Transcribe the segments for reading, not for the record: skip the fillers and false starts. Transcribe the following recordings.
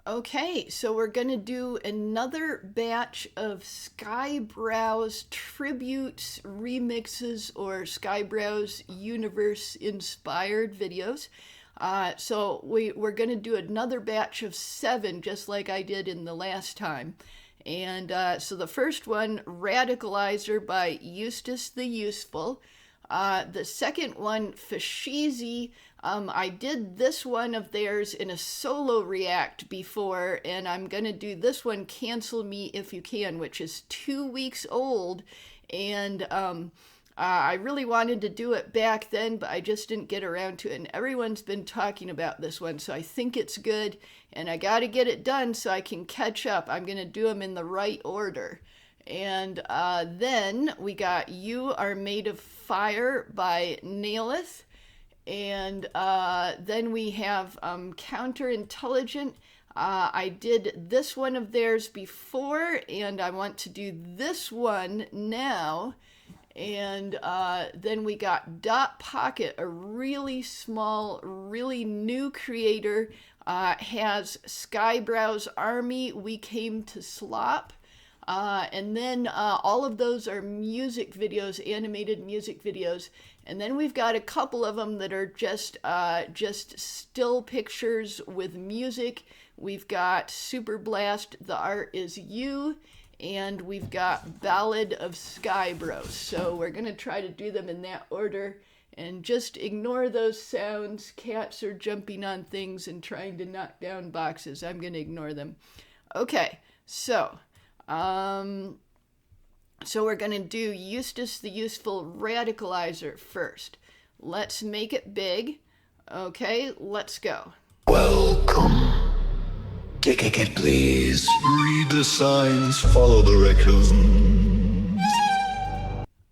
Okay, so we're going to do another batch of Skyebrows tributes, remixes, or Skyebrows universe inspired videos. So we're going to do another batch of 7, just like I did in the last time. And so the first one, Radicalizer by Eustace the Useful. The second one, Fashizi. I did this one of theirs in a solo react before, and I'm going to do this one, Cancel Me If You Can, which is 2 weeks old. And I really wanted to do it back then, but I just didn't get around to it. And everyone's been talking about this one, so I think it's good. And I got to get it done so I can catch up. I'm going to do them in the right order. And then we got You Are Made of Fire by Naileth. And then we have Counterintelligent. I did this one of theirs before, and I want to do this one now. And then we got Dot Pocket, a really small, really new creator, has Skyebrows Army, We Came to Slop. And then all of those are music videos, animated music videos. And then we've got a couple of them that are just still pictures with music. We've got Super Blast, The Art Is You, and we've got Ballad of Skyebrows. So we're going to try to do them in that order. And just ignore those sounds. Cats are jumping on things and trying to knock down boxes. I'm going to ignore them. Okay, so we're going to do Eustace the Useful Radicalizer first. Let's make it big. Okay, let's go. Welcome. Take a ticket, please. Read the signs, follow the directions.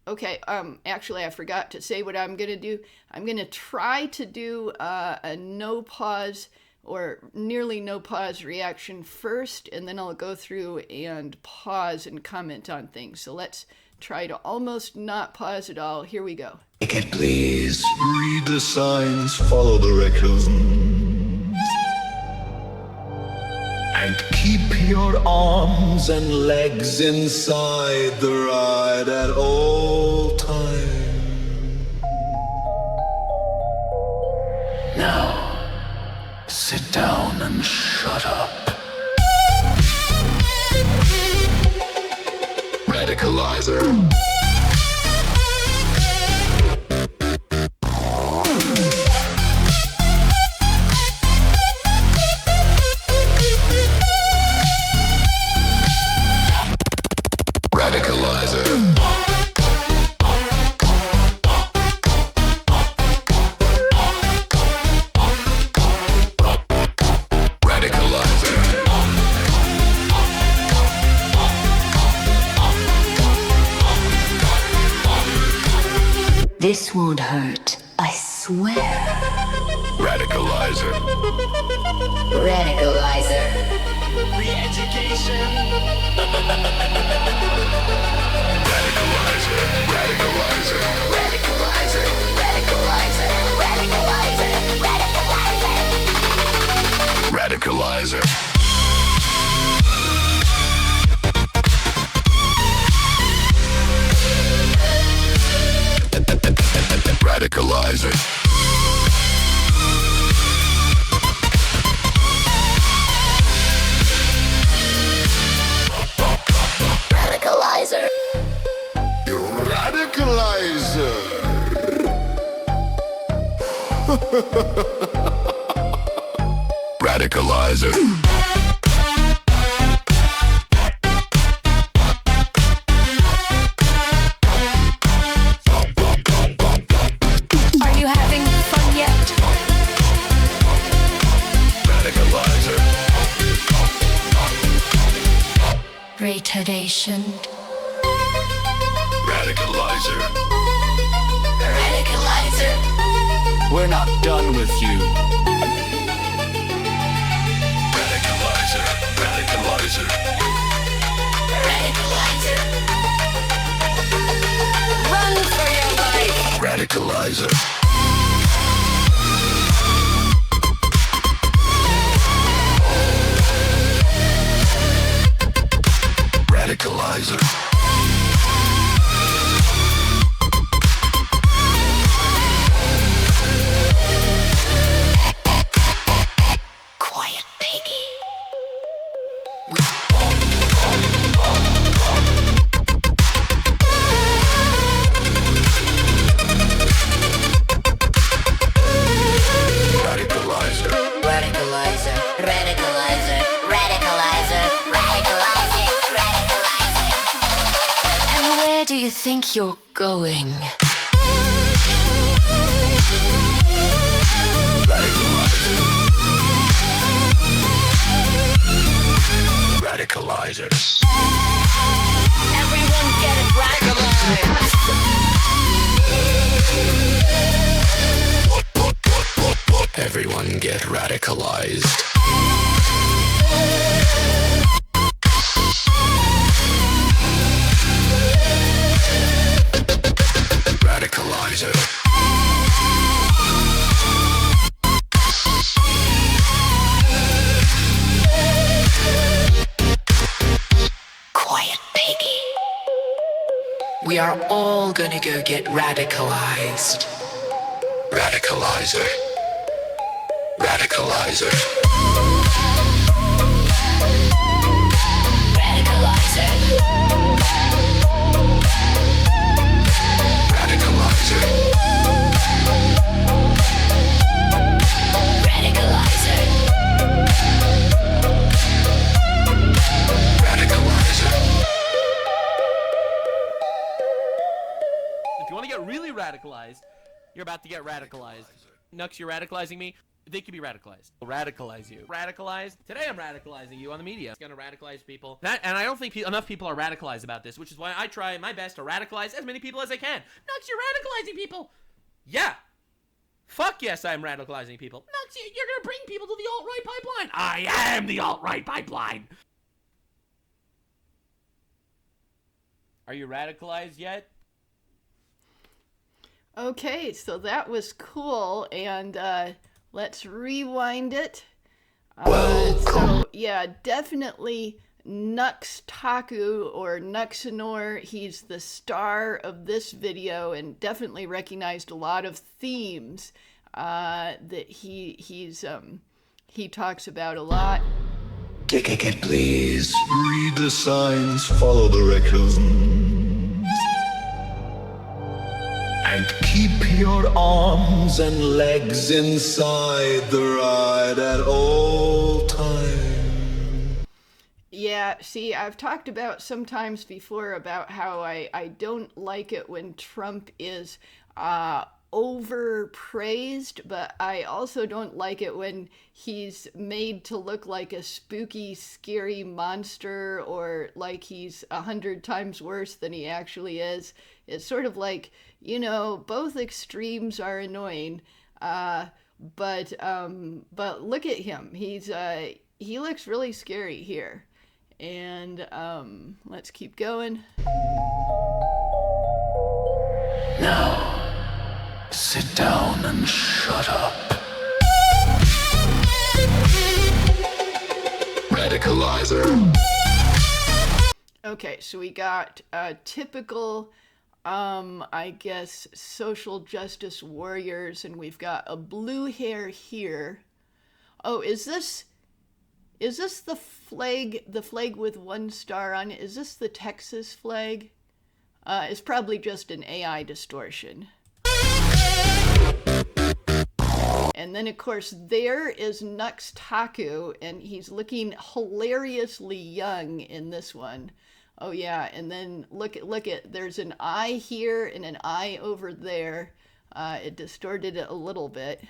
Okay, actually I forgot to say what I'm going to do. I'm going to try to do a no pause or nearly no pause reaction first, and then I'll go through and pause and comment on things. So let's try to almost not pause at all. Here we go. Ticket, please. Read the signs, follow the directions. And keep your arms and legs inside the ride at all times. Now, sit down and shut up. Radicalizer. This won't hurt, I swear. Radicalizer. Radicalizer. Re-education. Radicalizer. Radicalizer. Radicalizer. Radicalizer. Radicalizer. Radicalizer. Radicalizer. Radicalizer. Radicalizer. Radicalizer. Radicalizer. Retardation. Radicalizer. Radicalizer. We're not done with you. Radicalizer. Radicalizer. Radicalizer. Run for your life. Radicalizer. Radicalizer, radicalizer, radicalize it, radicalize it. And where do you think you're going? Radicalizer. Everyone get it radicalized. Everyone get radicalized. Radicalizer. Quiet piggy. We are all gonna go get radicalized. Radicalizer. Radicalizer. Radicalizer. Radicalizer. Radicalizer. Radicalizer. If you want to get really radicalized, you're about to get radicalized. Nux, you're radicalizing me. They could be radicalized. I'll radicalize you. Radicalized. Today I'm radicalizing you on the media. It's gonna radicalize people. And I don't think enough people are radicalized about this, which is why I try my best to radicalize as many people as I can. Nux, you're radicalizing people. Yeah. Fuck yes, I'm radicalizing people. Nux, you're gonna bring people to the alt-right pipeline. I am the alt-right pipeline. Are you radicalized yet? Okay, so that was cool, and let's rewind it. So yeah, definitely Nux Taku or Nuxanor. He's the star of this video, and definitely recognized a lot of themes that he talks about a lot. Please read the signs, follow the raccoons, and keep your arms and legs inside the ride at all times. Yeah, see, I've talked about sometimes before about how I don't like it when Trump is overpraised, but I also don't like it when he's made to look like a spooky, scary monster, or like he's 100 times worse than he actually is. It's sort of like, you know, both extremes are annoying, but look at him. He looks really scary here. And let's keep going. Now, sit down and shut up. Radicalizer. Okay, so we got typical, I guess, social justice warriors, and we've got a blue hair here. Oh, is this the flag with one star on it? Is this the Texas flag? It's probably just an AI distortion. And then, of course, there is Nux Taku, and he's looking hilariously young in this one. Oh yeah, and then look at there's an eye here and an eye over there. It distorted it a little bit.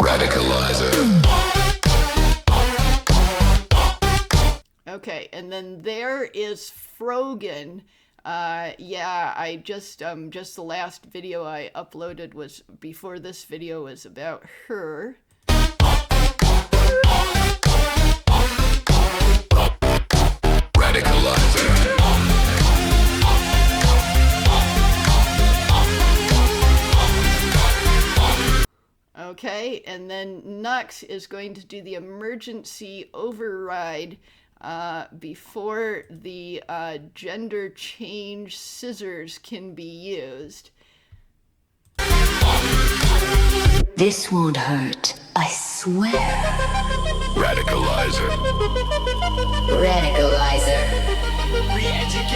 Radicalizer. Okay, and then there is Frogan. Yeah, I just the last video I uploaded was before this video was about her. Radicalizer. Okay, and then Nux is going to do the emergency override before the gender change scissors can be used. This won't hurt, I swear. Radicalizer. Radicalizer. Re-educate.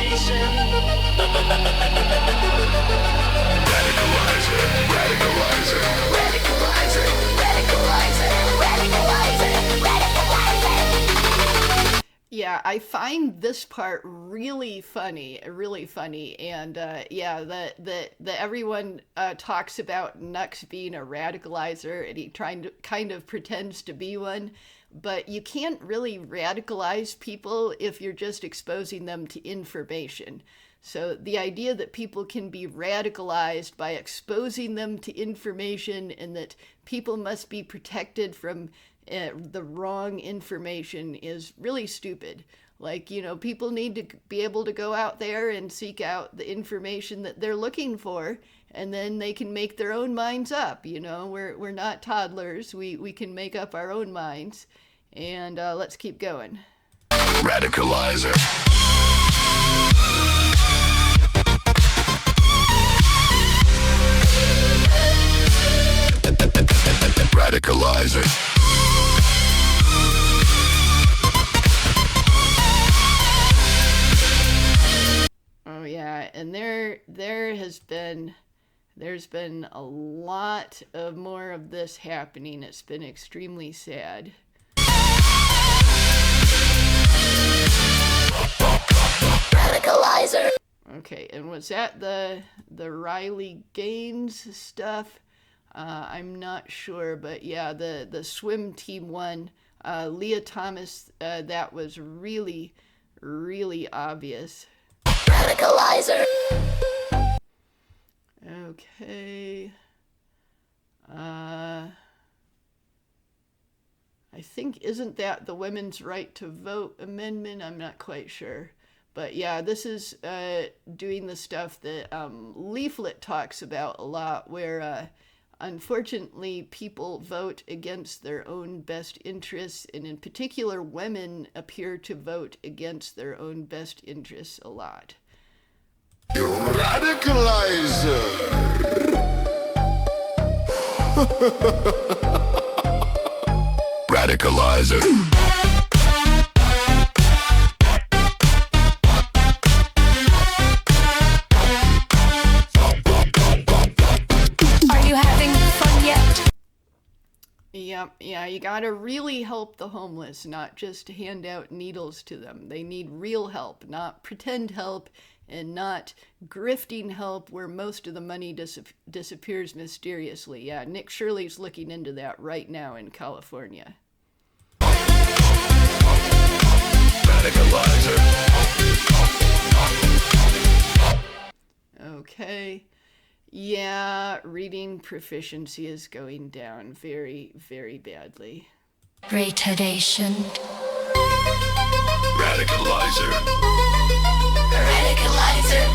Yeah, I find this part really funny, and yeah, the everyone talks about Nux being a radicalizer, and he trying to kind of pretends to be one, but you can't really radicalize people if you're just exposing them to information. So the idea that people can be radicalized by exposing them to information and that people must be protected from the wrong information is really stupid. Like, you know, people need to be able to go out there and seek out the information that they're looking for, and then they can make their own minds up. You know, we're not toddlers. We can make up our own minds. And let's keep going. Radicalizer. Radicalizer. Oh yeah, and there's been a lot of more of this happening. It's been extremely sad. Radicalizer. Okay, and was that the Riley Gaines stuff? I'm not sure, but yeah, the swim team one, Leah Thomas, that was really, really obvious. Radicalizer. Okay. I think, isn't that the women's right to vote amendment? I'm not quite sure. But yeah, this is doing the stuff that Leaflet talks about a lot, where unfortunately people vote against their own best interests, and in particular women appear to vote against their own best interests a lot. Radicalizer. Radicalizer. Are you having fun yet? Yeah, you gotta really help the homeless, not just hand out needles to them. They need real help, not pretend help, and not grifting help where most of the money disappears mysteriously. Yeah, Nick Shirley's looking into that right now in California. Radicalizer. Okay. Yeah, reading proficiency is going down very, very badly. Retardation. Radicalizer. Radicalizer.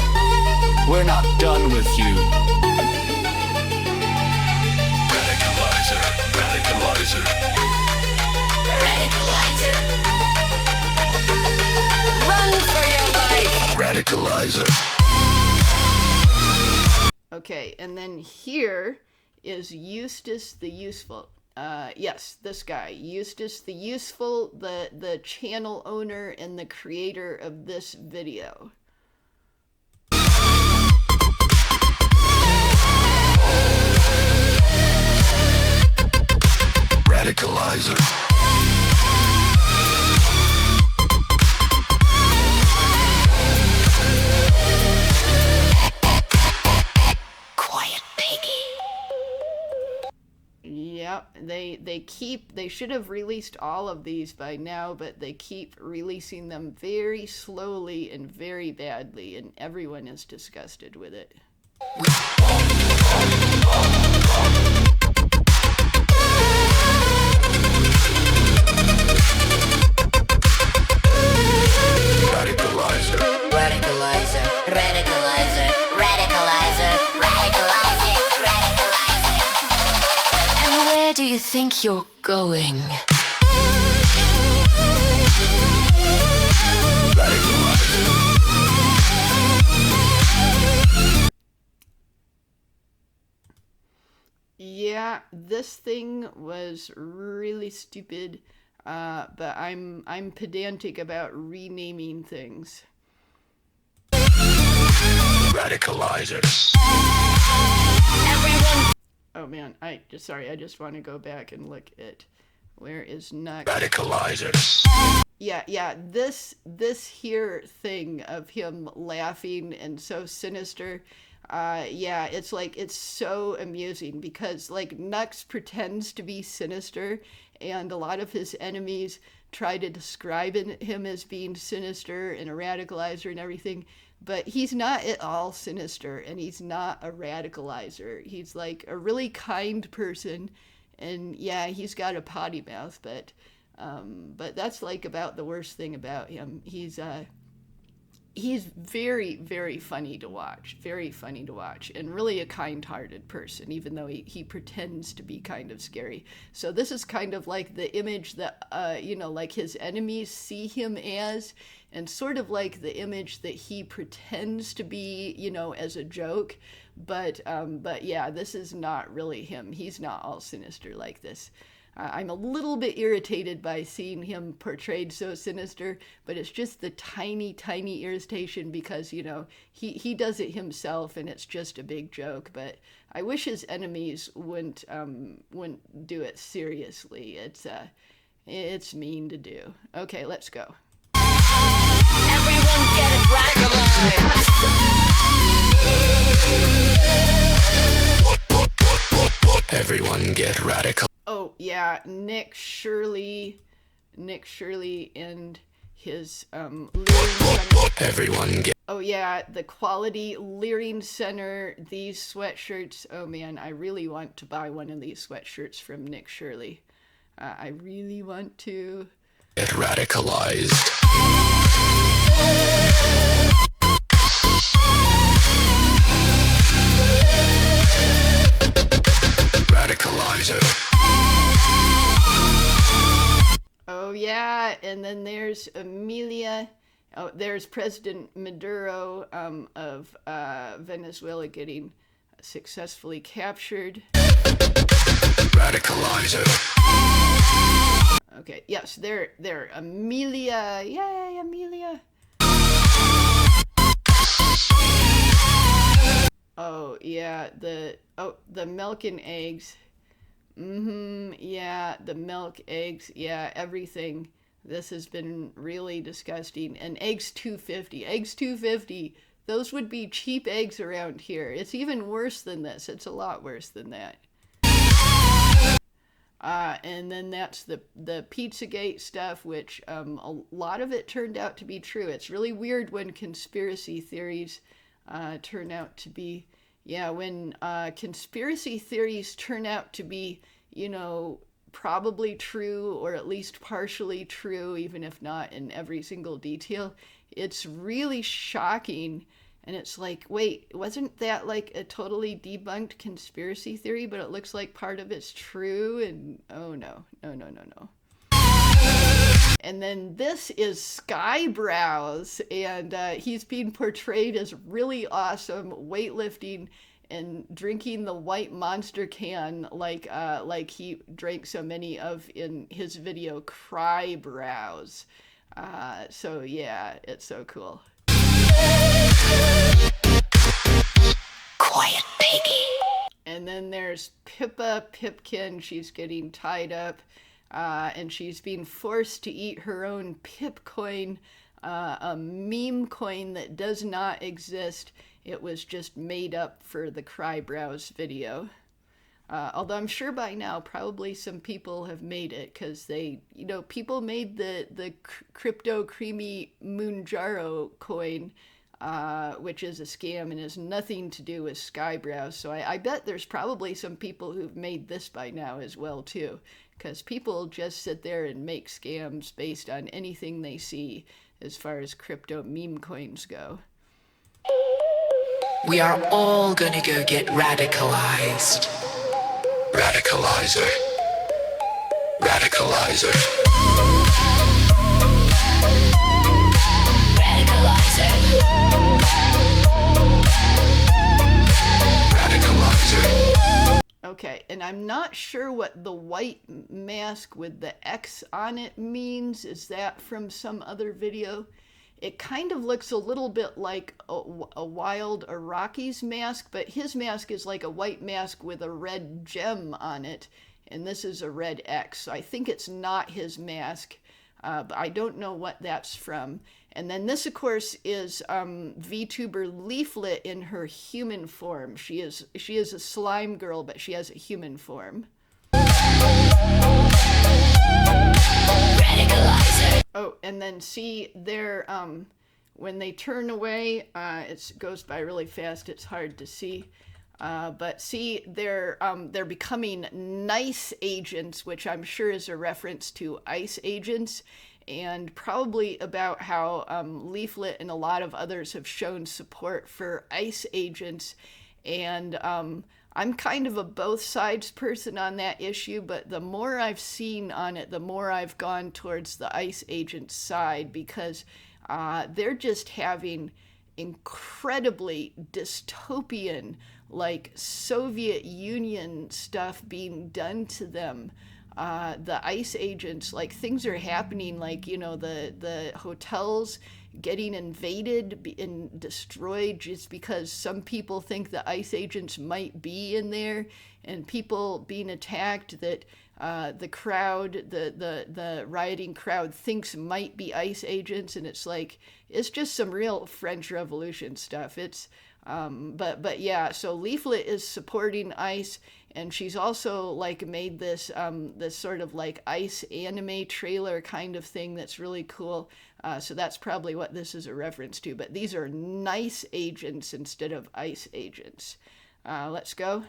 We're not done with you. Radicalizer. Radicalizer. Radicalizer. Run for your life. Radicalizer. Okay, and then here is Eustace the Useful. Yes, this guy, Eustace the Useful, the channel owner and the creator of this video. Radicalizer. Quiet piggy. Yep, they should have released all of these by now, but they keep releasing them very slowly and very badly, and everyone is disgusted with it. Radicalizer. Radicalizer. Radicalizer. Radicalizer. Radicalize it. Radicalize it. And where do you think you're going? Yeah, this thing was really stupid, but I'm pedantic about renaming things. Radicalizers. Oh man, I just want to go back and look at where is Nux. Radicalizers. Yeah, this here thing of him laughing and so sinister, yeah, it's so amusing because like Nux pretends to be sinister, and a lot of his enemies try to describe him as being sinister and a radicalizer and everything, but he's not at all sinister, and he's not a radicalizer. He's like a really kind person, and yeah, he's got a potty mouth, but that's like about the worst thing about him. He's very, very funny to watch, and really a kind-hearted person, even though he pretends to be kind of scary. So this is kind of like the image that, like his enemies see him as, and sort of like the image that he pretends to be, as a joke. But yeah, this is not really him. He's not all sinister like this. I'm a little bit irritated by seeing him portrayed so sinister, but it's just the tiny, tiny irritation because, he does it himself and it's just a big joke. But I wish his enemies wouldn't do it seriously. It's mean to do. Okay, let's go. Everyone get it radicalized. Everyone get radical. Oh yeah, Nick Shirley and his Leering Center. Everyone get. Oh yeah, the Quality Leering Center. These sweatshirts. Oh man, I really want to buy one of these sweatshirts from Nick Shirley. I really want to. Get radicalized. Radicalizer. Oh yeah, and then there's Amelia. Oh, there's President Maduro of Venezuela getting successfully captured. Radicalizer. Okay, yes, there, Amelia. Yay, Amelia. Oh yeah, the milk and eggs. Yeah, the milk, eggs, yeah, everything. This has been really disgusting. And eggs 250. Eggs 250. Those would be cheap eggs around here. It's even worse than this. It's a lot worse than that. And then that's the Pizzagate stuff, which a lot of it turned out to be true. It's really weird when conspiracy theories turn out to be, when conspiracy theories turn out to be, probably true or at least partially true, even if not in every single detail. It's really shocking. And it's like, wait, wasn't that like a totally debunked conspiracy theory, but it looks like part of it's true? And oh no. And then this is Skyebrows, and he's being portrayed as really awesome, weightlifting and drinking the white monster can like he drank so many of in his video Crybrows. So yeah, it's so cool. Quiet piggy. And then there's Pippa Pipkin. She's getting tied up, and she's being forced to eat her own Pip coin, a meme coin that does not exist. It was just made up for the Crybrows video. Although I'm sure by now probably some people have made it, because they, people made the crypto creamy Moonjaro coin, which is a scam and has nothing to do with Skyebrows. So I bet there's probably some people who've made this by now as well too, because people just sit there and make scams based on anything they see as far as crypto meme coins go. We are all gonna go get radicalized. Radicalizer. Radicalizer. Radicalizer. Radicalizer. Okay, and I'm not sure what the white mask with the X on it means. Is that from some other video? It kind of looks a little bit like a wild Iraqi's mask, but his mask is like a white mask with a red gem on it, and this is a red X. So I think it's not his mask, but I don't know what that's from. And then this, of course, is VTuber Leaflet in her human form. She is a slime girl, but she has a human form. Oh, and then see there, when they turn away, it goes by really fast. It's hard to see. But see, they're becoming nice agents, which I'm sure is a reference to ICE agents, and probably about how Leaflet and a lot of others have shown support for ICE agents. And I'm kind of a both sides person on that issue, but the more I've seen on it, the more I've gone towards the ICE agent side, because they're just having incredibly dystopian, like Soviet Union stuff being done to them. The ICE agents, like things are happening, like, you know, the hotels getting invaded and destroyed just because some people think the ICE agents might be in there, and people being attacked that the crowd, the rioting crowd thinks might be ICE agents, and it's like, it's just some real French Revolution stuff. It's but yeah, so Leaflet is supporting ICE, and she's also like made this this sort of like ICE anime trailer kind of thing that's really cool. So that's probably what this is a reference to. But these are nice agents instead of ICE agents. Let's go.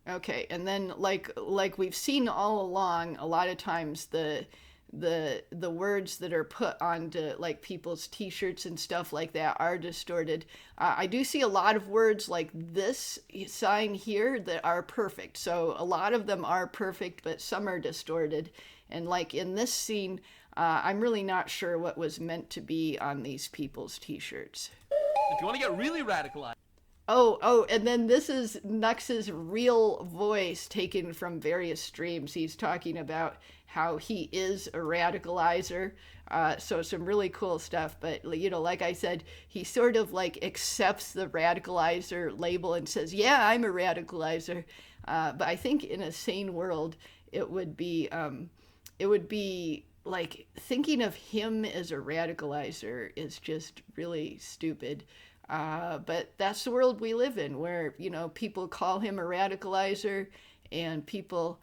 Okay, and then like we've seen all along, a lot of times the words that are put onto like people's t-shirts and stuff like that are distorted. I do see a lot of words like this sign here that are perfect. So a lot of them are perfect, but some are distorted. And like in this scene, I'm really not sure what was meant to be on these people's t-shirts. If you want to get really radicalized. Oh, and then this is Nux's real voice taken from various streams. He's talking about how he is a radicalizer. So some really cool stuff. But, you know, like I said, he sort of like accepts the radicalizer label and says, yeah, I'm a radicalizer. But I think in a sane world, it would be like thinking of him as a radicalizer is just really stupid. But that's the world we live in, where, you know, people call him a radicalizer, and people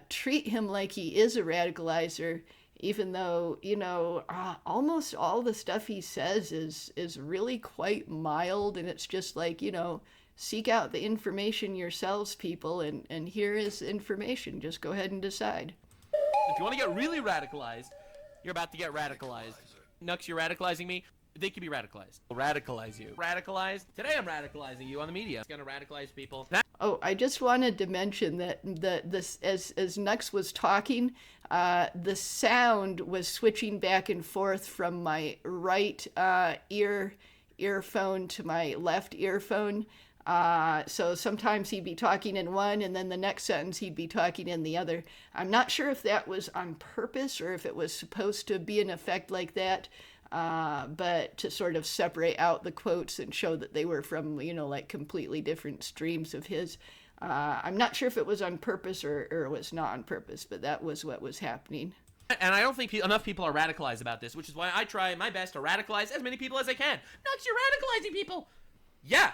treat him like he is a radicalizer, even though, you know, almost all the stuff he says is really quite mild, and it's just like, you know, seek out the information yourselves, people, and here is information. Just go ahead and decide. If you want to get really radicalized, you're about to get radicalized. Nux, you're radicalizing me. They can be radicalized. I'll radicalize you. Radicalized. Today I'm radicalizing you on the media. It's gonna radicalize people. Oh, I just wanted to mention that this as Nux was talking, the sound was switching back and forth from my right earphone to my left earphone. So sometimes he'd be talking in one, and then the next sentence he'd be talking in the other. I'm not sure if that was on purpose or if it was supposed to be an effect like that. But to sort of separate out the quotes and show that they were from, you know, like completely different streams of his. I'm not sure if it was on purpose or it was not on purpose, but that was what was happening. And I don't think enough people are radicalized about this, which is why I try my best to radicalize as many people as I can. Nux, you're radicalizing people! Yeah!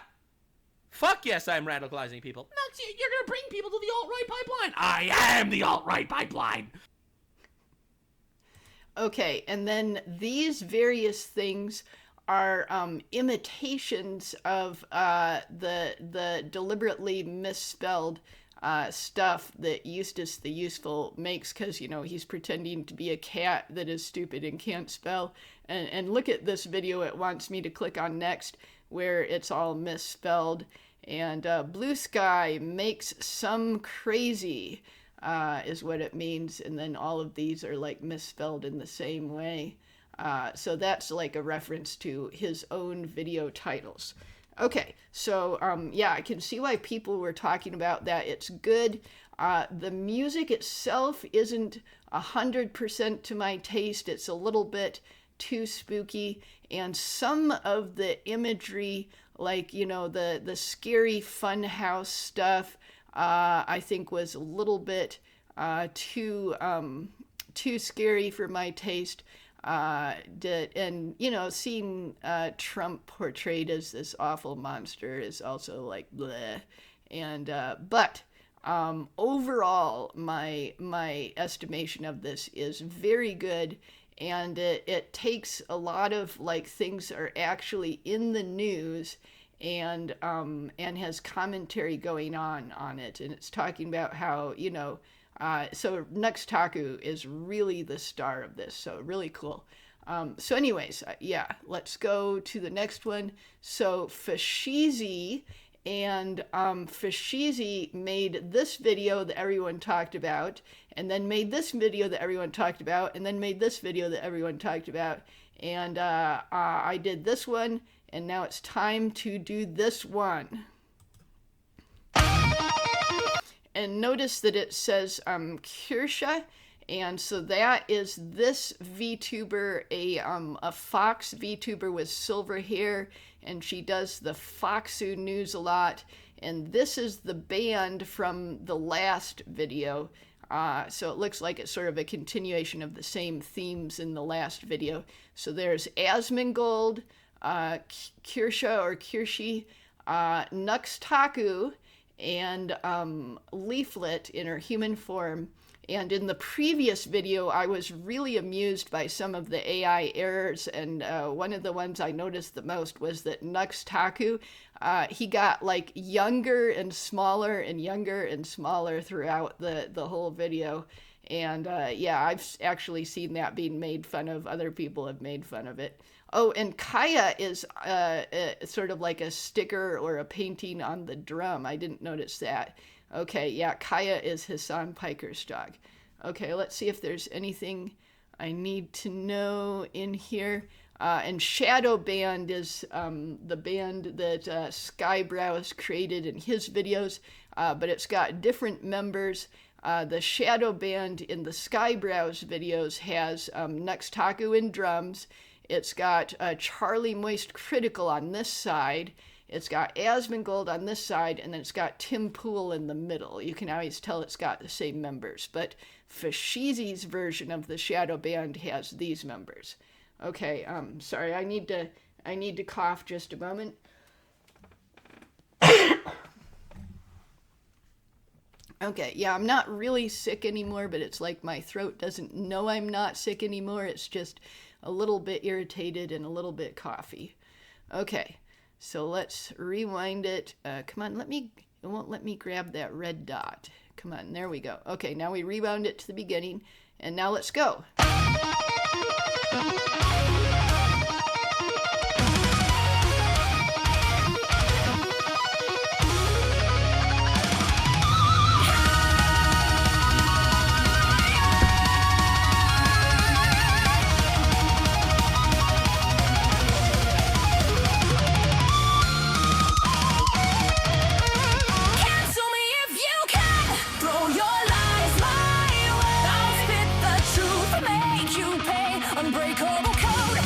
Fuck yes, I'm radicalizing people. Nux, you're gonna bring people to the alt-right pipeline! I am the alt-right pipeline! Okay, and then these various things are imitations of the deliberately misspelled stuff that Eustace the Useful makes, because, you know, he's pretending to be a cat that is stupid and can't spell. And look at this video it wants me to click on next, where it's all misspelled. And Blue Sky makes some crazy... is what it means, and then all of these are like misspelled in the same way. So that's like a reference to his own video titles. Okay, so yeah, I can see why people were talking about that. It's good. The music itself isn't 100% to my taste. It's a little bit too spooky, and some of the imagery, like, you know, the scary funhouse stuff, I think was a little bit too scary for my taste. And you know, seeing Trump portrayed as this awful monster is also like bleh. And but overall, my estimation of this is very good, and it takes a lot of like things that are actually in the news, and has commentary going on it, and it's talking about how, you know, so Nux Taku is really the star of this, so really cool. So anyways, yeah, let's go to the next one. So Fashizi, and Fashizi made this video that everyone talked about, and then made this video that everyone talked about, and then made this video that everyone talked about, and I did this one, and now it's time to do this one. And notice that it says Kirsha, and so that is this VTuber, a Fox VTuber with silver hair, and she does the Foxu news a lot. And this is the band from the last video, so it looks like it's sort of a continuation of the same themes in the last video. So there's Asmongold, Kirsha or Kirshi, Nux Taku, and Leaflet in her human form. And in the previous video, I was really amused by some of the AI errors, and one of the ones I noticed the most was that Nux Taku, he got like younger and smaller and younger and smaller throughout the whole video. And yeah, I've actually seen that being made fun of. Other people have made fun of it. Oh, and Kaya is sort of like a sticker or a painting on the drum. I didn't notice that. Okay, yeah, Kaya is Hassan Piker's dog. Okay, let's see if there's anything I need to know in here. And Shadow Band is the band that Skyebrows created in his videos, but it's got different members. The Shadow Band in the Skyebrows videos has Nux Taku in drums. It's got Charlie Moist Critical on this side. It's got Asmongold on this side, and then it's got Tim Pool in the middle. You can always tell it's got the same members, but Fashizi's version of the Shadow Band has these members. Okay, sorry, I need to cough just a moment. Okay, yeah, I'm not really sick anymore, but it's like my throat doesn't know I'm not sick anymore. It's just a little bit irritated and a little bit coughy. Okay. So let's rewind it. Come on, it won't let me grab that red dot. Come on, there we go. Okay, now we rewound it to the beginning, and now let's go. Unbreakable code.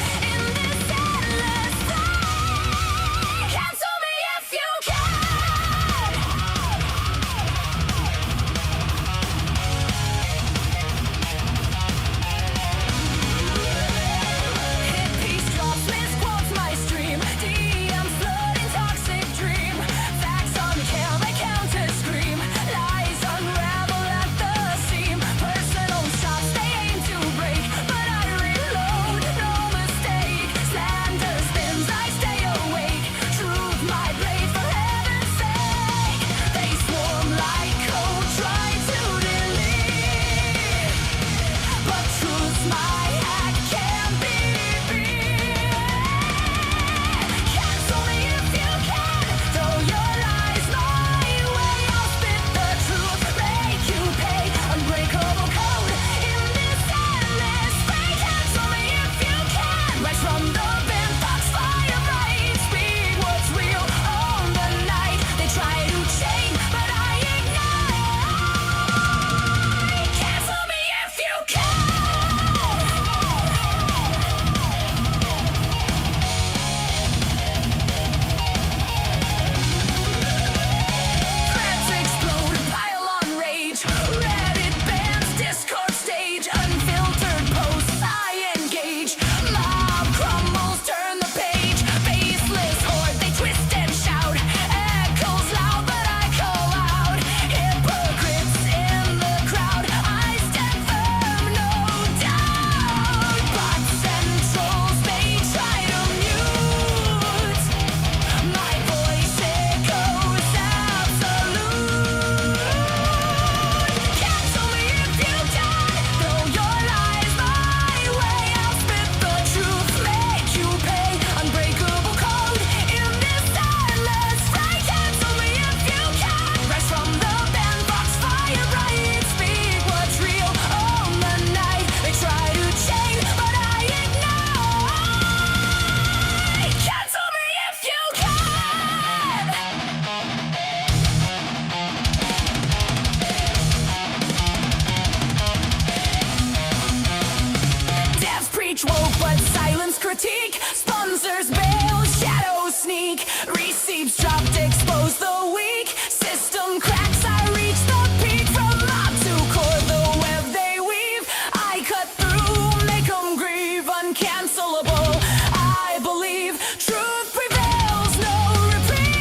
preach woke, but silence critique. Sponsors bail, shadows sneak. Receipts dropped, expose the weak. System cracks, I reach the peak. From mob to core, the web they weave. I cut through, make them grieve. Uncancelable, I believe. Truth prevails, no reprieve.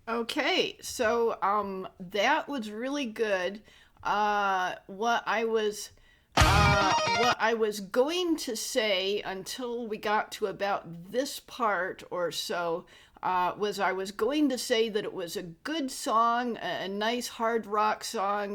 Okay, so that was really good. What I was going to say until we got to about this part or so was I was going to say that it was a good song, a nice hard rock song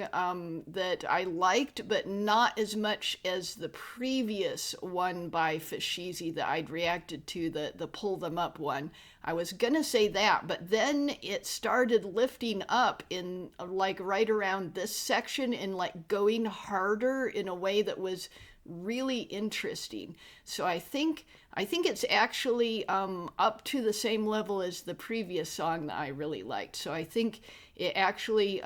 that I liked, but not as much as the previous one by Fashizi that I'd reacted to, the Pull Them Up one. I was gonna say that, but then it started lifting up in like right around this section and like going harder in a way that was really interesting. So I think it's actually up to the same level as the previous song that I really liked. So I think it actually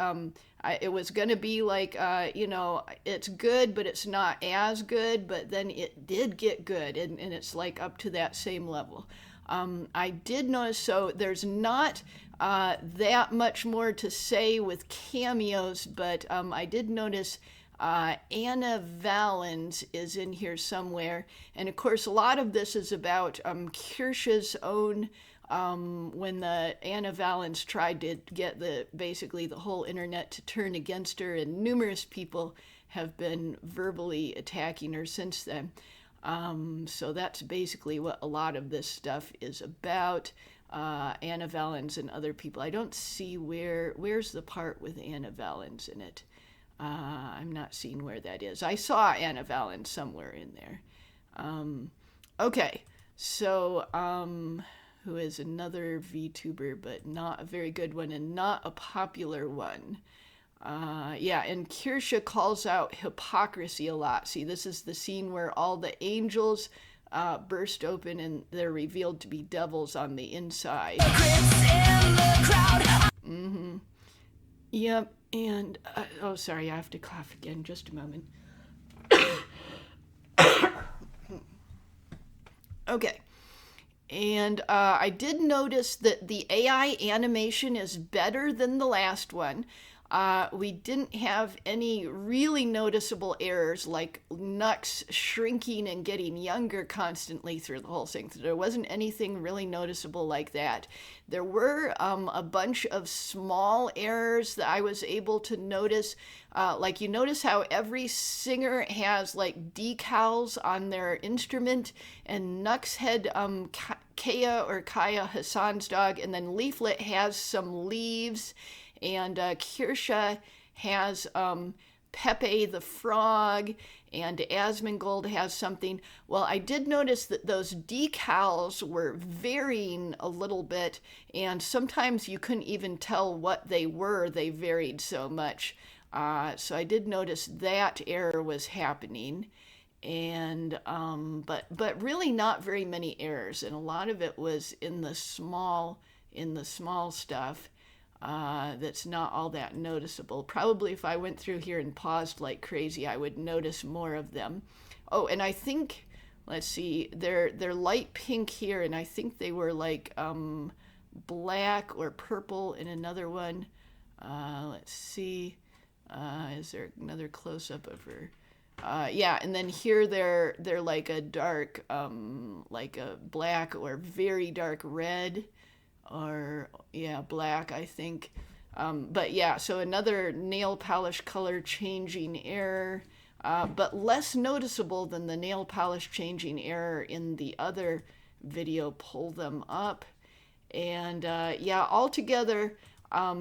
it was going to be like it's good, but it's not as good. But then it did get good, and it's like up to that same level. I did notice, so there's not that much more to say with cameos, but I did notice Anna Valens is in here somewhere. And of course, a lot of this is about Kirsch's own, when the Anna Valens tried to get basically the whole internet to turn against her, and numerous people have been verbally attacking her since then. So that's basically what a lot of this stuff is about. Anna Valens and other people. I don't see where's the part with Anna Valens in it. I'm not seeing where that is. I saw Anna Valens somewhere in there. Okay, so, who is another VTuber, but not a very good one and not a popular one. Yeah, and Kirsha calls out hypocrisy a lot. See, this is the scene where all the angels burst open and they're revealed to be devils on the inside. Yep, and, oh, sorry, I have to cough again. Just a moment. Okay. And I did notice that the AI animation is better than the last one. We didn't have any really noticeable errors like Nux shrinking and getting younger constantly through the whole thing. There wasn't anything really noticeable like that. There were a bunch of small errors that I was able to notice. Like you notice how every singer has like decals on their instrument, and Nux had Kaya Hassan's dog, and then Leaflet has some leaves, and Kirsha has Pepe the frog, and Asmongold has something. Well, I did notice that those decals were varying a little bit, and sometimes you couldn't even tell what they were. They varied so much. So I did notice that error was happening, and but really not very many errors, and a lot of it was in the small stuff. That's not all that noticeable. Probably if I went through here and paused like crazy, I would notice more of them. Oh, and I think, let's see, they're light pink here, and I think they were like black or purple in another one. Let's see, is there another close-up of her? Yeah, and then here they're like a dark, like a black or very dark red. Or yeah, black, I think. But yeah, so another nail polish color changing error, but less noticeable than the nail polish changing error in the other video. Pull them up, and yeah, altogether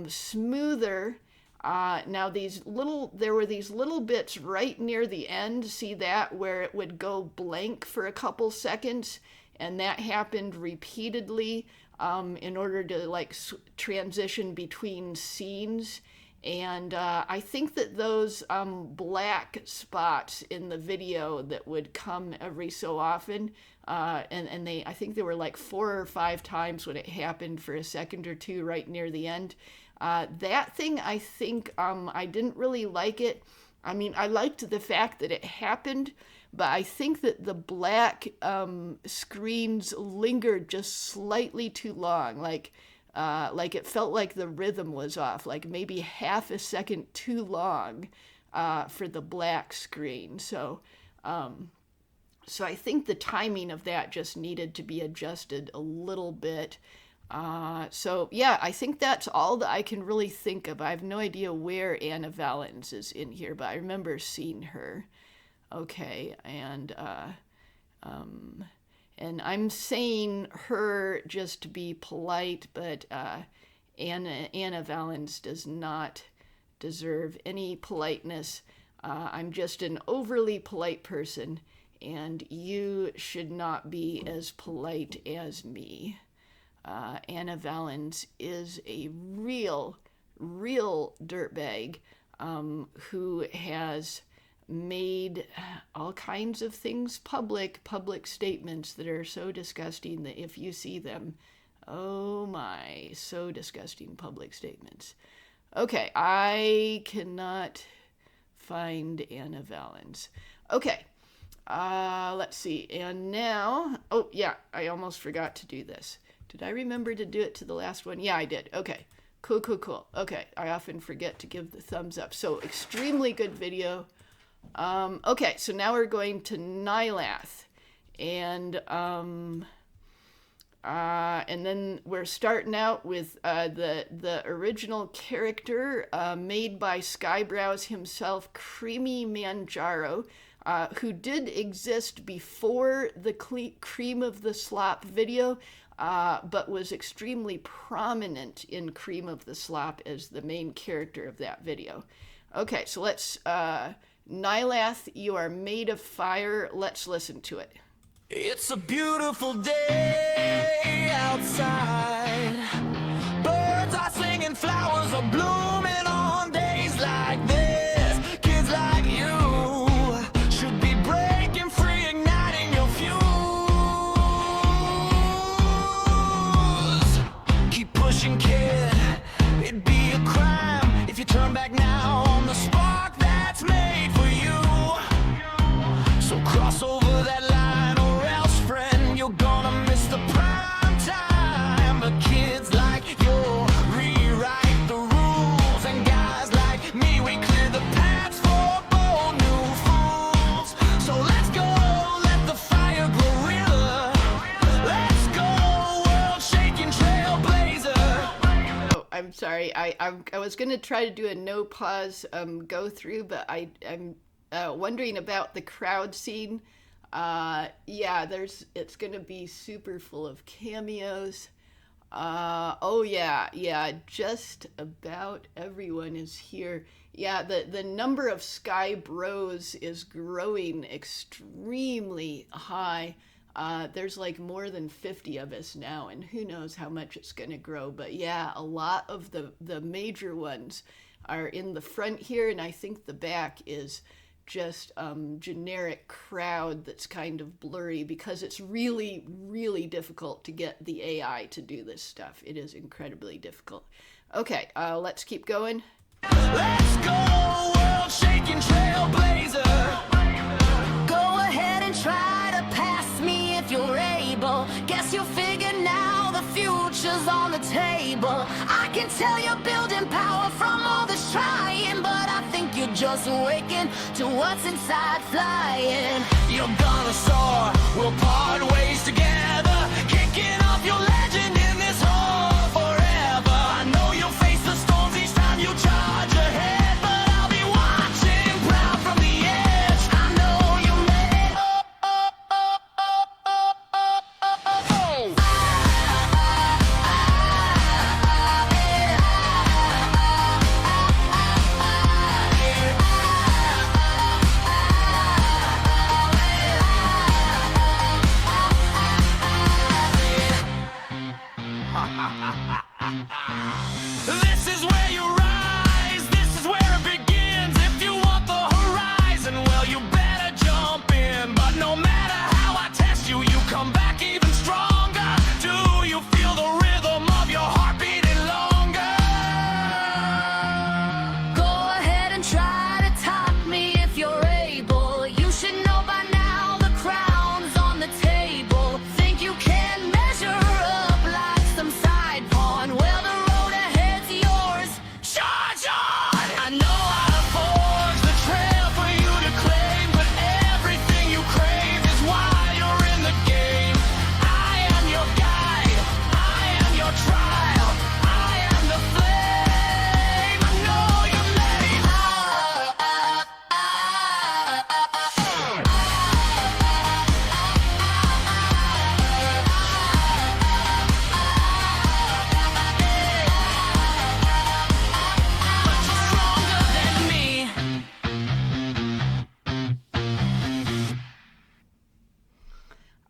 smoother. Now there were these little bits right near the end. See that, where it would go blank for a couple seconds, and that happened repeatedly. In order to like transition between scenes, and I think that those black spots in the video that would come every so often, and I think there were like 4 or 5 times when it happened for a second or two right near the end. That thing, I think I didn't really like it. I mean, I liked the fact that it happened, but I think that the black screens lingered just slightly too long. Like it felt like the rhythm was off, like maybe half a second too long for the black screen. So I think the timing of that just needed to be adjusted a little bit. So yeah, I think that's all that I can really think of. I have no idea where Anna Valens is in here, but I remember seeing her. Okay, and I'm saying her just to be polite, but Anna Valens does not deserve any politeness. I'm just an overly polite person, and you should not be as polite as me. Anna Valens is a real dirtbag who has made all kinds of things public statements that are so disgusting that if you see them, oh my, so disgusting public statements. Okay, I cannot find Anna Valens. Okay, let's see, and now, oh yeah, I almost forgot to do this. Did I remember to do it to the last one? Yeah, I did. Okay, cool. Okay, I often forget to give the thumbs up. So extremely good video. Okay, so now we're going to Nylath, and then we're starting out with the original character made by Skyebrows himself, Creamy Manjaro, who did exist before the Cream of the Slop video, but was extremely prominent in Cream of the Slop as the main character of that video. Okay, so let's... Nylath, you are made of fire. Let's listen to it. It's a beautiful day outside. Birds are singing, flowers are blooming on days like this. Kids like you should be breaking free, igniting your fuse. Keep pushing, kid. It'd be a crime if you turn back now on the spark that's made for you. So cross over that line, or else, friend, you're gonna miss the prime time. But kids like you rewrite the rules, and guys like me, we clear the paths for bold new fools. So let's go, let the fire grow realer. Let's go, world-shaking trailblazer. Oh, I'm sorry. I was gonna try to do a no pause go through, but I'm wondering about the crowd scene. Yeah, it's gonna be super full of cameos. Oh yeah, just about everyone is here. Yeah, the number of Skyebrows is growing extremely high. There's like more than 50 of us now, and who knows how much it's gonna grow. But yeah, a lot of the major ones are in the front here, and I think the back is just generic crowd that's kind of blurry because it's really, really difficult to get the AI to do this stuff. It is incredibly difficult. Okay, let's keep going. Let's go, world-shaking trailblazer. Go ahead and try to pass me if you're able. Guess you'll figure now the future's on the table. I can tell you're building power from all this trying, but I think you're just waking to what's inside flying. You're gonna soar, we'll part ways together, kicking off your legend in this hall forever. I know you'll face the storms each time you charge ahead, but I'll be watching proud from the edge. I know you're ready. This is where you rise, this is where it begins. If you want the horizon, well, you better jump in. But no matter how I test you, you come back even stronger. Do you feel the rhythm of your heart beating longer? Go ahead and try to top me if you're able. You should know by now the crown's on the table. Think you can measure up like some side pawn? Well, the road ahead's yours. Charge on! I know how to forge the trail for you to claim, but everything you crave is why you're in the game. I am your guide, I am your trial, I am the flame. I know you're ready. Stronger than me.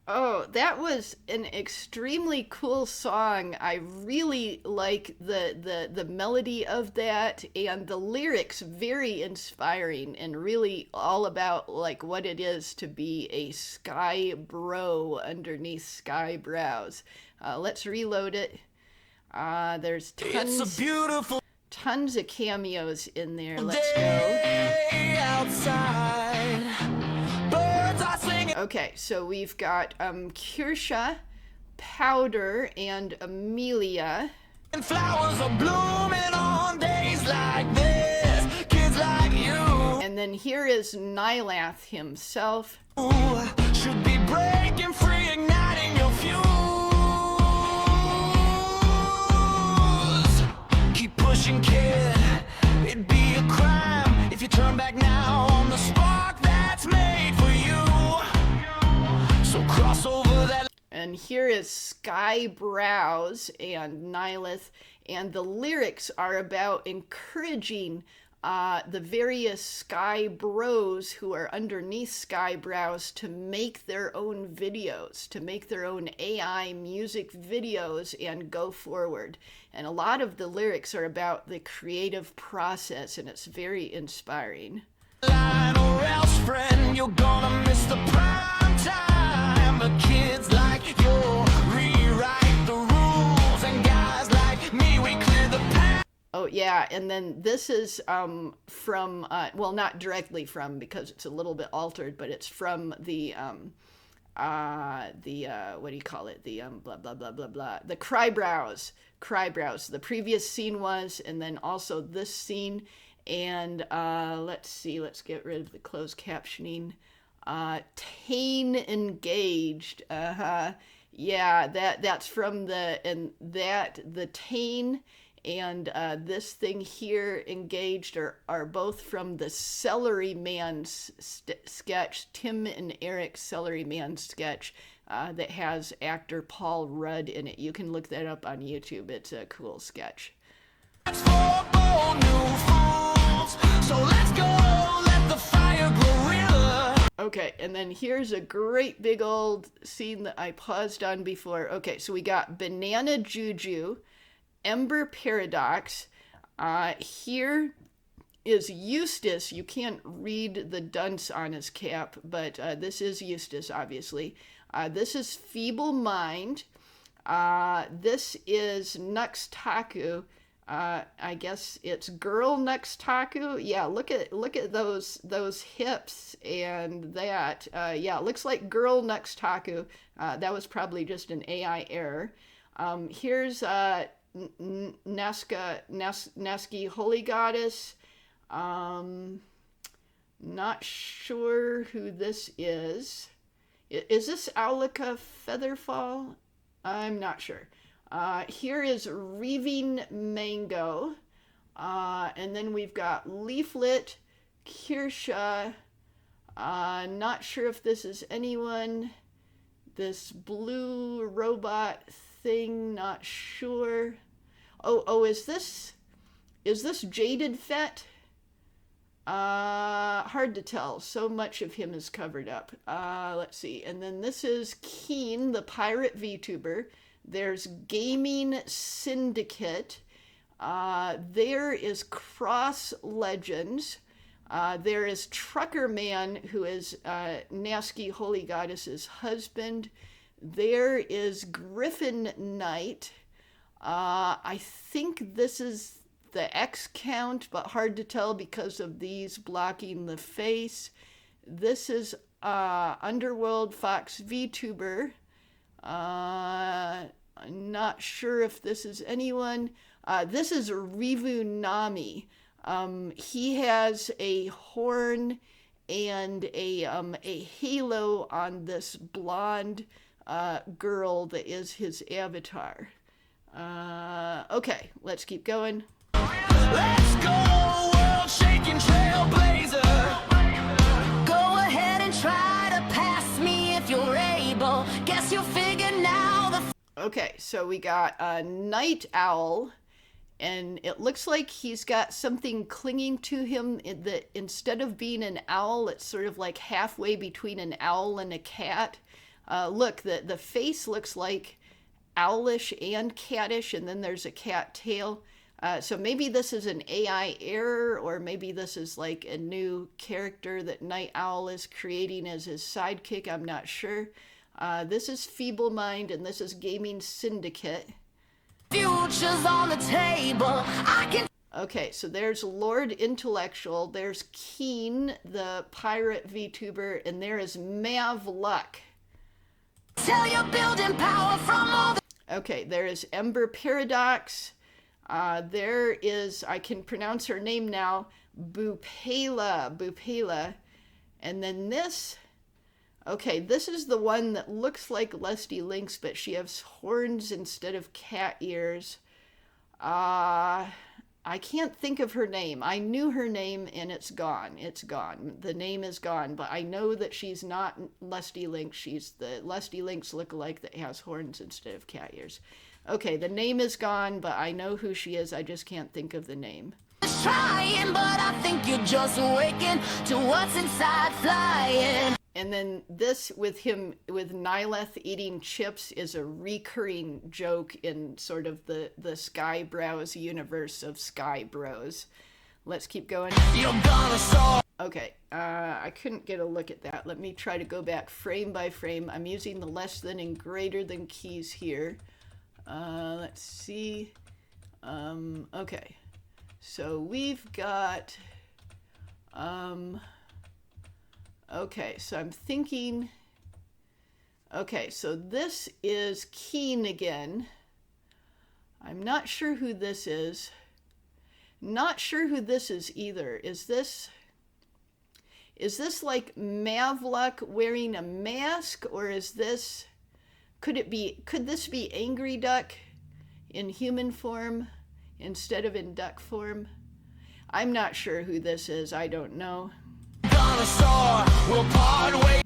Oh, that was an extremely cool song. I really like the melody of that, and the lyrics very inspiring and really all about like what it is to be a sky bro underneath Skyebrows. Let's reload it. There's It's a beautiful tons of cameos in there. Let's go. day outside. Birds are singing. Okay, so we've got Kirsha, Powder, and Amelia. And flowers are blooming on days like this. Kids like you And then here is Nylath himself. should be breaking free, igniting your fuse. Keep pushing, kid. It'd be a crime if you turn back now on the spark that's made for you. So cross over that. And here is Skyebrows and Nylath. And the lyrics are about encouraging the various Skyebrows who are underneath Skyebrows to make their own videos, to make their own AI music videos and go forward. And a lot of the lyrics are about the creative process, and it's very inspiring. Line or else, friend, you're gonna miss the prime time. But kids like you rewrite the rules, and guys like me, we clear the path. Oh yeah, and then this is from well, not directly from, because it's a little bit altered, but it's from the what do you call it, the blah blah blah blah blah, the Skyebrows. The previous scene was, and then also this scene. And let's see, let's get rid of the closed captioning. Tane engaged. Yeah, that's from the Tane and this thing here, engaged, are both from the Celery Man sketch, Tim and Eric's Celery Man sketch, that has actor Paul Rudd in it. You can look that up on YouTube. It's a cool sketch. For bold new fools. So let's go, let the fire gorilla. Okay, and then here's a great big old scene that I paused on before. Okay, so we got Banana Juju, Ember Paradox. Here is Eustace. You can't read the dunce on his cap, but this is Eustace, obviously. This is Feeble Mind. This is Nux Taku. I guess it's Girl Nux Taku. Yeah, look at those hips and that. Yeah, it looks like Girl Nux Taku. That was probably just an AI error. Here's Naski Holy Goddess. Not sure who this is. Is this Aulika Featherfall? I'm not sure. Here is Reaving Mango. And then we've got Leaflet, Kirsha. Not sure if this is anyone. This blue robot thing, not sure. Oh, is this Jaded Fett? Hard to tell. So much of him is covered up. Let's see. And then this is Keen, the pirate VTuber. There's Gaming Syndicate. There is Cross Legends. There is Trucker Man, who is Nasky Holy Goddess's husband. There is Griffin Knight. I think this is the X count, but hard to tell because of these blocking the face. This is Underworld Fox VTuber. I'm not sure if this is anyone. This is Rivu Nami. He has a horn and a halo on this blonde girl that is his avatar. Okay, let's keep going. Let's go, world-shaking trailblazer. Go ahead and try to pass me if you're able. Guess you'll figure now the Okay, so we got a night owl, and it looks like he's got something clinging to him that instead of being an owl, it's sort of like halfway between an owl and a cat. Look, the face looks like owlish and cattish, and then there's a cat tail. So maybe this is an AI error, or maybe this is like a new character that Night Owl is creating as his sidekick. I'm not sure. This is Feeble Mind, and this is Gaming Syndicate. future's on the table. I can Okay, so there's Lord Intellectual, there's Keen, the pirate VTuber, and there is Mav Luck. tell you're building power from all the Okay, there is Ember Paradox. There is, I can pronounce her name now, Bupela. And then this, okay, this is the one that looks like Lusty Lynx, but she has horns instead of cat ears. I can't think of her name. I knew her name and it's gone. It's gone. The name is gone, but I know that she's not Lusty Lynx. She's the Lusty Lynx lookalike that has horns instead of cat ears. Okay, the name is gone, but I know who she is. I just can't think of the name. Trying, but I think you're just waking to what's inside flying. And then this with him, with Nyleth eating chips, is a recurring joke in sort of the Skyebrows universe of Skyebrows. Let's keep going. You're gonna soar. Okay, I couldn't get a look at that. Let me try to go back frame by frame. I'm using the less than and greater than keys here. Let's see. Okay, so we've got... okay, so I'm thinking... Okay, so this is Keen again. I'm not sure who this is. Not sure who this is either. Is this like Mavluck wearing a mask, or is this, could this be Angry Duck in human form instead of in duck form? I'm not sure who this is. I don't know. Gonna soar. We'll part ways.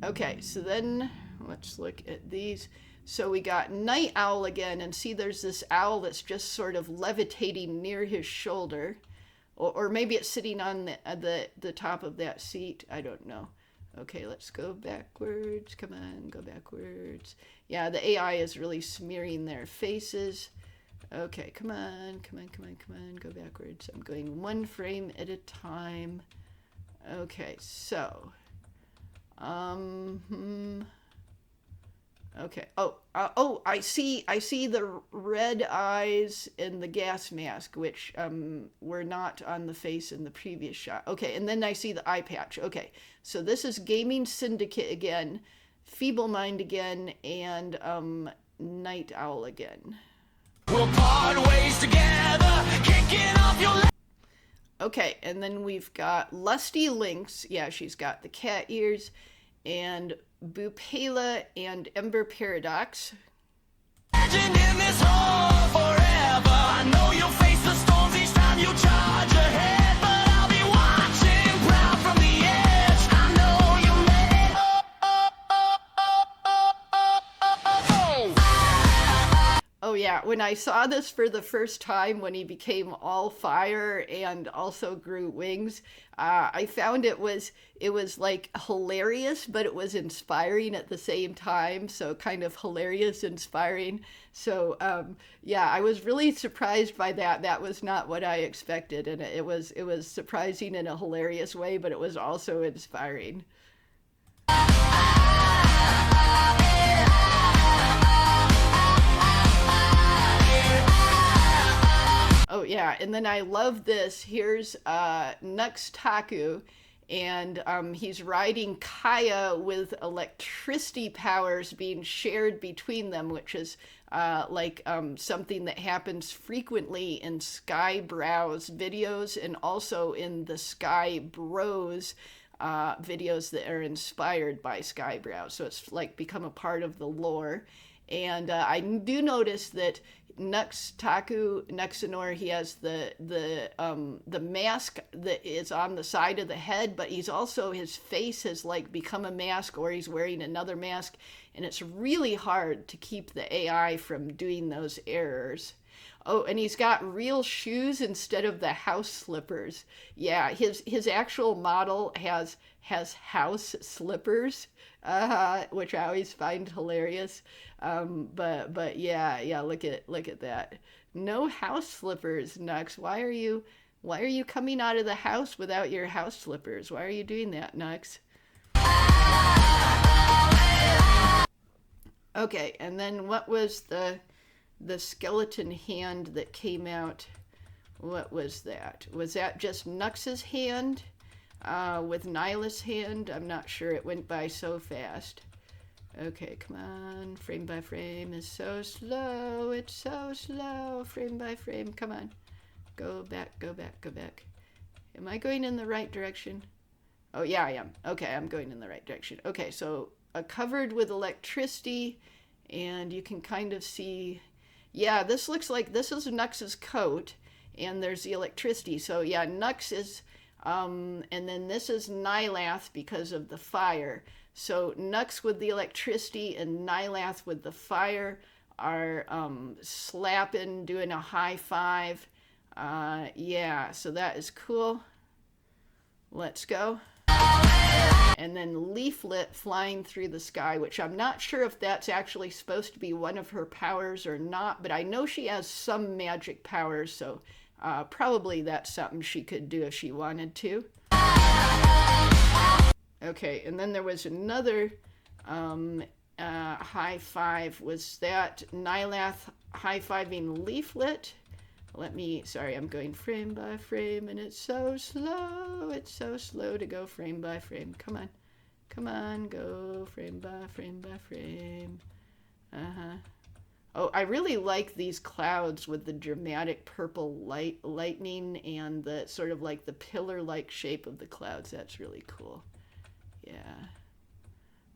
Okay, so then let's look at these. So we got Night Owl again, and see there's this owl that's just sort of levitating near his shoulder. Or maybe it's sitting on the top of that seat. I don't know. Okay, let's go backwards. Come on, go backwards. Yeah, the AI is really smearing their faces. Okay, come on, come on, come on, come on. Go backwards. I'm going one frame at a time. Okay, so... Okay. Oh, I see the red eyes and the gas mask, which were not on the face in the previous shot. Okay, and then I see the eye patch. Okay, so this is Gaming Syndicate again, Feeble Mind again, and Night Owl again. We'll part ways together, kicking off your leg. Okay, and then we've got Lusty Lynx. Yeah, she's got the cat ears. And Bupela and Ember Paradox. Legend in this hole forever. I know you'll face the storms each time you charge ahead, but I'll be watching proud from the edge. I know you're ready. Oh yeah, when I saw this for the first time, when he became all fire and also grew wings, I found it was like hilarious, but it was inspiring at the same time. So kind of hilarious, inspiring. So yeah, I was really surprised by that. That was not what I expected, and it was surprising in a hilarious way, but it was also inspiring. Oh yeah, and then I love this. Here's Nux Taku, and he's riding Kaya with electricity powers being shared between them, which is like something that happens frequently in Skyebrows videos and also in the Skyebrows videos that are inspired by Skyebrows. So it's like become a part of the lore. And I do notice that Nuxanor, he has the mask that is on the side of the head, but he's also, his face has like become a mask, or he's wearing another mask, and it's really hard to keep the AI from doing those errors. Oh, and he's got real shoes instead of the house slippers. Yeah, his actual model has house slippers, which I always find hilarious. But yeah, look at that. No house slippers, Nux. Why are you coming out of the house without your house slippers? Why are you doing that, Nux? Okay, and then what was the skeleton hand that came out? What was that? Was that just Nux's hand with Nyla's hand? I'm not sure. It went by so fast. Okay, come on. Frame by frame is so slow. It's so slow. Frame by frame. Come on. Go back, go back, go back. Am I going in the right direction? Oh, yeah, I am. Okay, I'm going in the right direction. Okay, so covered with electricity, and you can kind of see... Yeah, this looks like this is Nux's coat, and there's the electricity. So yeah, Nux is, and then this is Nylath because of the fire. So Nux with the electricity and Nylath with the fire are slapping, doing a high five. Yeah, so that is cool. Let's go. And then Leaflet flying through the sky, which I'm not sure if that's actually supposed to be one of her powers or not, but I know she has some magic powers, so probably that's something she could do if she wanted to. Okay, and then there was another high five. Was that Nylath high-fiving Leaflet? Sorry, I'm going frame by frame, and it's so slow. It's so slow to go frame by frame. Come on. Come on, go frame by frame by frame. Oh, I really like these clouds with the dramatic purple lightning and the sort of like the pillar-like shape of the clouds. That's really cool. Yeah.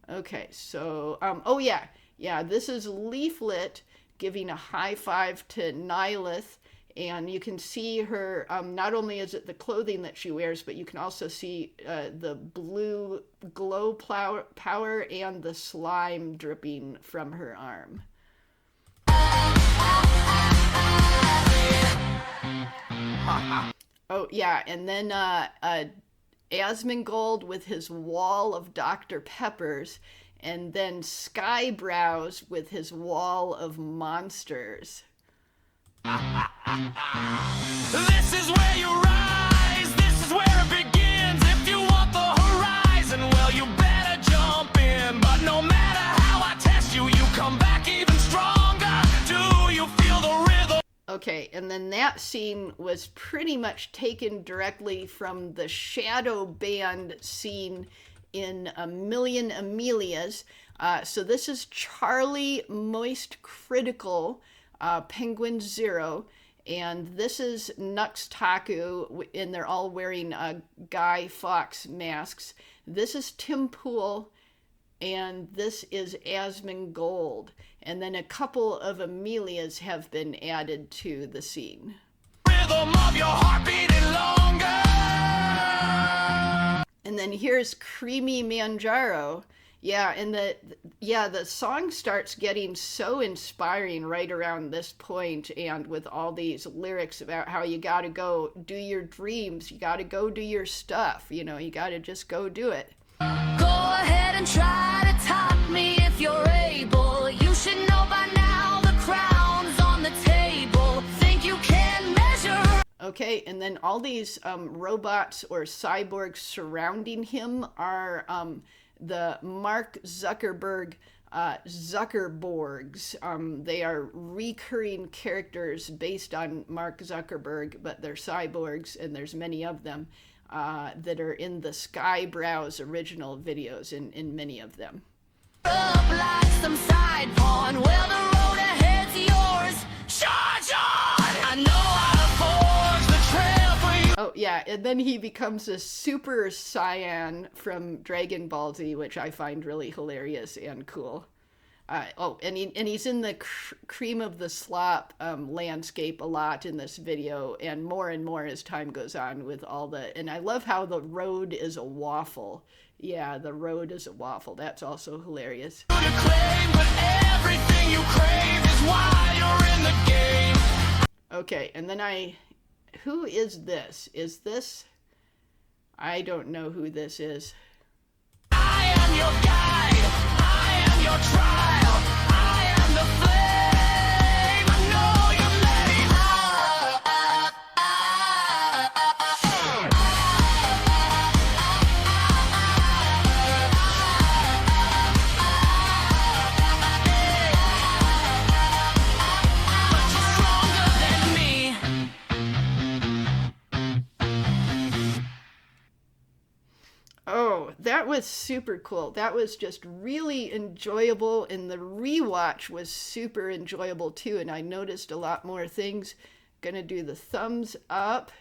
Okay, so, oh yeah. Yeah, this is Leaflet giving a high five to Nylith. And you can see her, not only is it the clothing that she wears, but you can also see the blue glow power and the slime dripping from her arm. Oh, yeah, and then Asmongold with his wall of Dr. Peppers, and then Skyebrows with his wall of monsters. This is where you rise, this is where it begins. If you want the horizon, well, you better jump in. But no matter how I test you, you come back even stronger. Do you feel the rhythm? Okay, and then that scene was pretty much taken directly from the Shadow Band scene in A Million Amelias. So this is Charlie Moist Critical, Penguin Zero, and this is Nux Taku, and they're all wearing Guy Fawkes masks. This is Tim Pool, and this is Asmongold. And then a couple of Amelias have been added to the scene. Rhythm of your heart beating longer. And then here's Creamy Manjaro. Yeah, and the song starts getting so inspiring right around this point, and with all these lyrics about how you gotta go do your dreams, you gotta go do your stuff, you know, you gotta just go do it. Go ahead and try to top me if you're able. You should know by now the crown's on the table. Think you can measure. Okay, and then all these robots or cyborgs surrounding him are the Mark Zuckerberg Zuckerborgs. They are recurring characters based on Mark Zuckerberg, but they're cyborgs, and there's many of them that are in the Skyebrows original videos in many of them. Up like some side pawn. Well, the road ahead's yours. Charge on! I know how to forge the trail for you. Oh, yeah, and then he becomes a Super Saiyan from Dragon Ball Z, which I find really hilarious and cool. And he's in the cream of the slop landscape a lot in this video, and more as time goes on with all the... And I love how the road is a waffle. Yeah, the road is a waffle. That's also hilarious. To claim, but everything you crave is why you're in the game. Okay, and then who is this? Is this... I don't know who this is. I am your guide, I am your trial, I am the flame, I know you're Oh, that was super cool. That was just really enjoyable, and the rewatch was super enjoyable too, and I noticed a lot more things. Gonna do the thumbs up,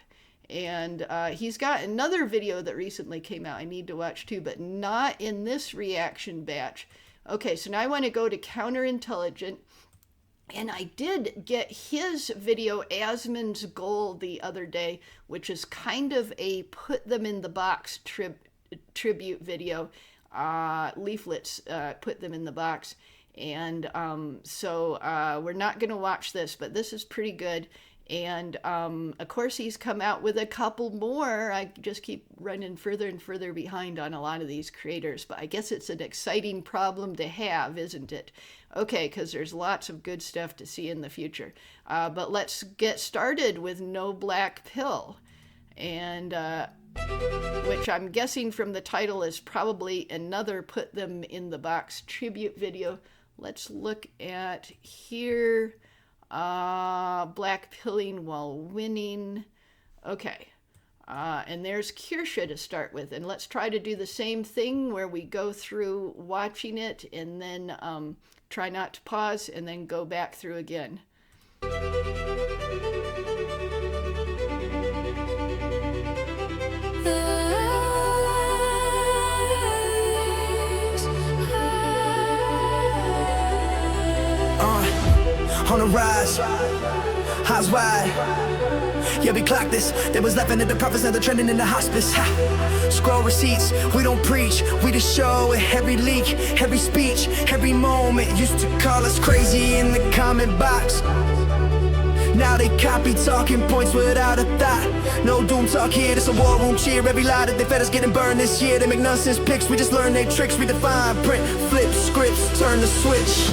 and he's got another video that recently came out I need to watch too, but not in this reaction batch. Okay, so now I want to go to Counterintelligent, and I did get his video, Asmon's Goal, the other day, which is kind of a put them in the box tribute video. Leaflets put them in the box, and so we're not going to watch this, but this is pretty good. And of course, he's come out with a couple more. I just keep running further and further behind on a lot of these creators, but I guess it's an exciting problem to have, isn't it? Okay, because there's lots of good stuff to see in the future. But let's get started with No Black Pill. And which I'm guessing from the title is probably another Put Them in the Box tribute video. Let's look at here. Black pilling while winning. Okay. And there's Kirsha to start with. And let's try to do the same thing where we go through watching it and then try not to pause and then go back through again. On the rise, eyes wide. Yeah, we clocked this. They was laughing at the prophets, now they're trending in the hospice. Ha. Scroll receipts, we don't preach. We just show it. Every leak, every speech, every moment. Used to call us crazy in the comment box. Now they copy talking points without a thought. No doom talk here, this a war room cheer. Every lie that they fed us getting burned this year. They make nonsense picks, we just learn their tricks. Redefine, print, flip scripts, turn the switch.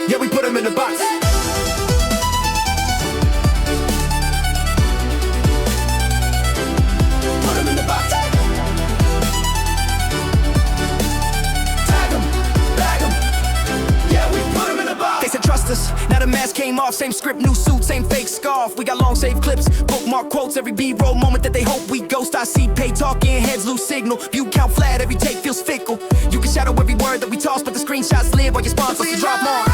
Yeah, we put them in the box. Put them in the box. Tag them, bag them. Yeah, we put them in the box. They said trust us, now the mask came off. Same script, new suit, same fake scarf. We got long save clips, bookmark quotes. Every B-roll moment that they hope we ghost. I see pay talking, heads lose signal. View count flat, every take feels fickle. You can shadow every word that we toss, but the screenshots live while your sponsors drop more.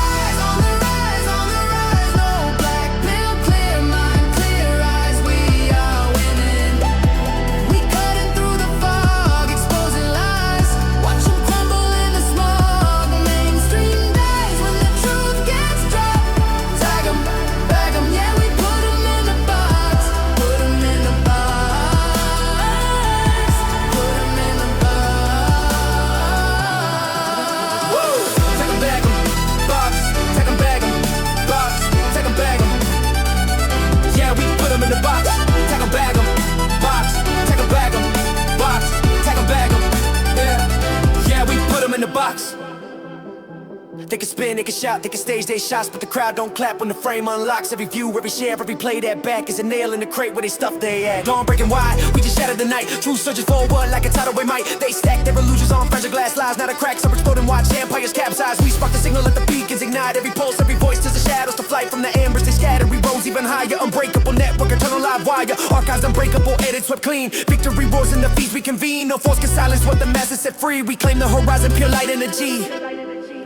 They can spin, they can shout, they can stage their shots, but the crowd don't clap when the frame unlocks. Every view, every share, every play that back is a nail in the crate where they stuff they at. Dawn breaking wide, we just shattered the night. True surges forward like a tidal wave might. They stack their illusions on fragile glass lies. Now the cracks are exploding, watch empires capsize. We spark the signal, let the beacons ignite. Every pulse, every voice turns the shadows to flight. From the embers they scatter, we rose even higher. Unbreakable network, eternal live wire. Archives unbreakable, edit swept clean. Victory roars in the feast we convene. No force can silence what the masses set free. We claim the horizon, pure light energy.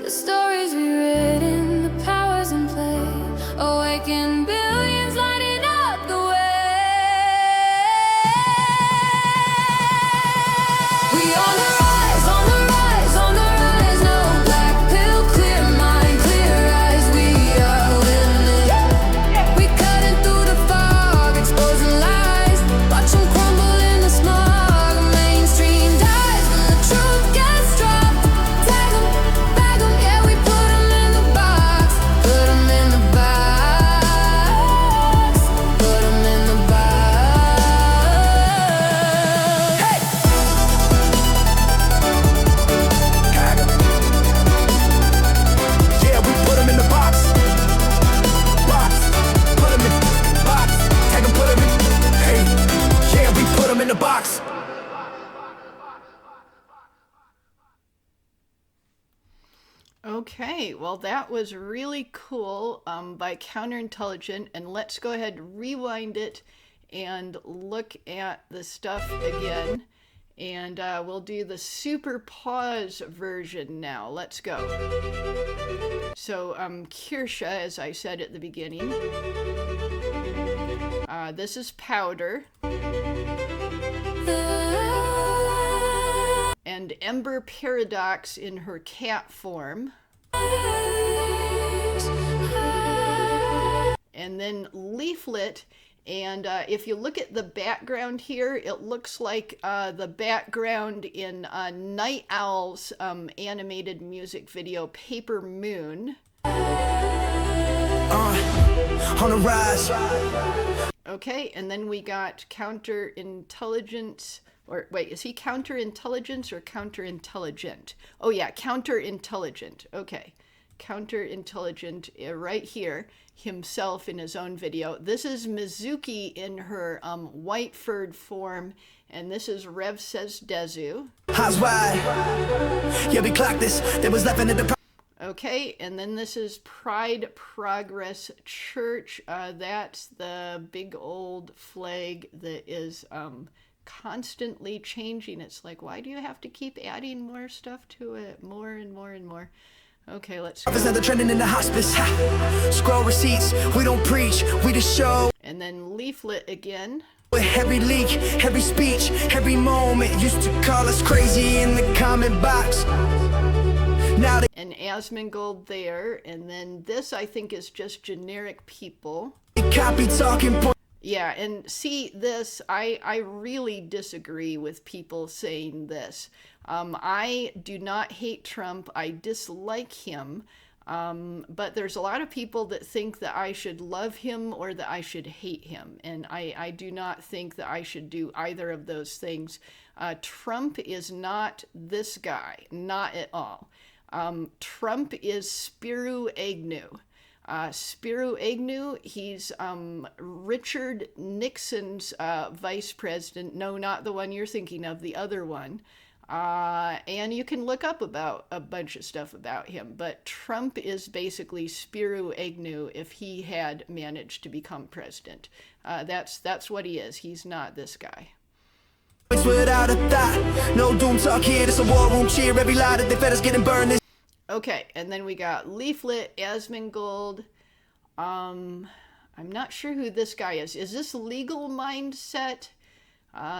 The stories we read in the powers in play, awaken billions lighting up the way. We on the rise, on the rise, on the rise. No black pill, clear mind, clear eyes. We are winning. We cutting through the fog, exposing lies. Watch them crumble in the smog. Mainstream dies when the truth gets dropped. Tag 'em, bag 'em, yeah, we put 'em in the box. Put 'em in the box. Put 'em in the box. Hey! Yeah, we put them in the box. Box. Put them in box. Tag 'em, put them in. Hey. Yeah, we put them in the box. Okay, well, that was really cool by Counterintelligent, and let's go ahead and rewind it and look at the stuff again. And we'll do the super pause version now. Let's go. So Kirsha, as I said at the beginning. This is Powder. And Ember Paradox in her cat form. And then Leaflet. And if you look at the background here, it looks like the background in Night Owl's animated music video, Paper Moon. On the rise. Okay, and then we got counterintelligence. Or wait, is he counterintelligence or counterintelligent? Oh yeah, counterintelligent. Okay, counterintelligent right here. Himself in his own video. This is Mizuki in her white furred form, and this is Rev Says Dezu. Yeah, we clocked this. There was nothing in the. Okay, and then this is Pride Progress Church. That's the big old flag that is constantly changing. It's like, why do you have to keep adding more stuff to it? More and more and more. Okay, let's go. Another trending in the hospice. Scroll receipts. We don't preach. We just show. And then Leaflet again. Every leak, every speech, every moment used to call us crazy in the comment box. Now and Asmongold there, and then this I think is just generic people. Copy talking point. Yeah, and see this, I really disagree with people saying this. I do not hate Trump. I dislike him. But there's a lot of people that think that I should love him or that I should hate him. And I do not think that I should do either of those things. Trump is not this guy, not at all. Trump is Spiro Agnew. Spiro Agnew, he's Richard Nixon's vice president. No, not the one you're thinking of, the other one. And you can look up about a bunch of stuff about him. But Trump is basically Spiro Agnew if he had managed to become president. That's what he is. He's not this guy. Without a thought, no doom talk here. This a war room cheer. Every lie that they fed us getting burned. Okay, and then we got Leaflet, Asmongold. I'm not sure who this guy is. Is this Legal Mindset?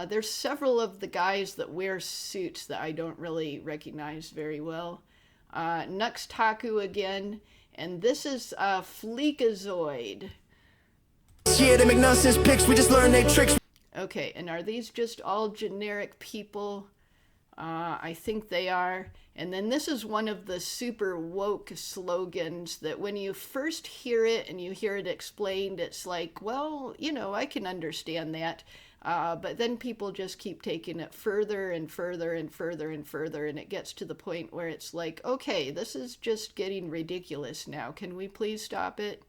There's several of the guys that wear suits that I don't really recognize very well. Nux Taku again, and this is Fleekazoid. Yeah, they make nonsense pics. We just learn their tricks. Okay, and are these just all generic people? I think they are. And then this is one of the super woke slogans that when you first hear it and you hear it explained, it's like, well, you know, I can understand that. But then people just keep taking it further and further and further and further. And it gets to the point where it's like, okay, this is just getting ridiculous now. Can we please stop it?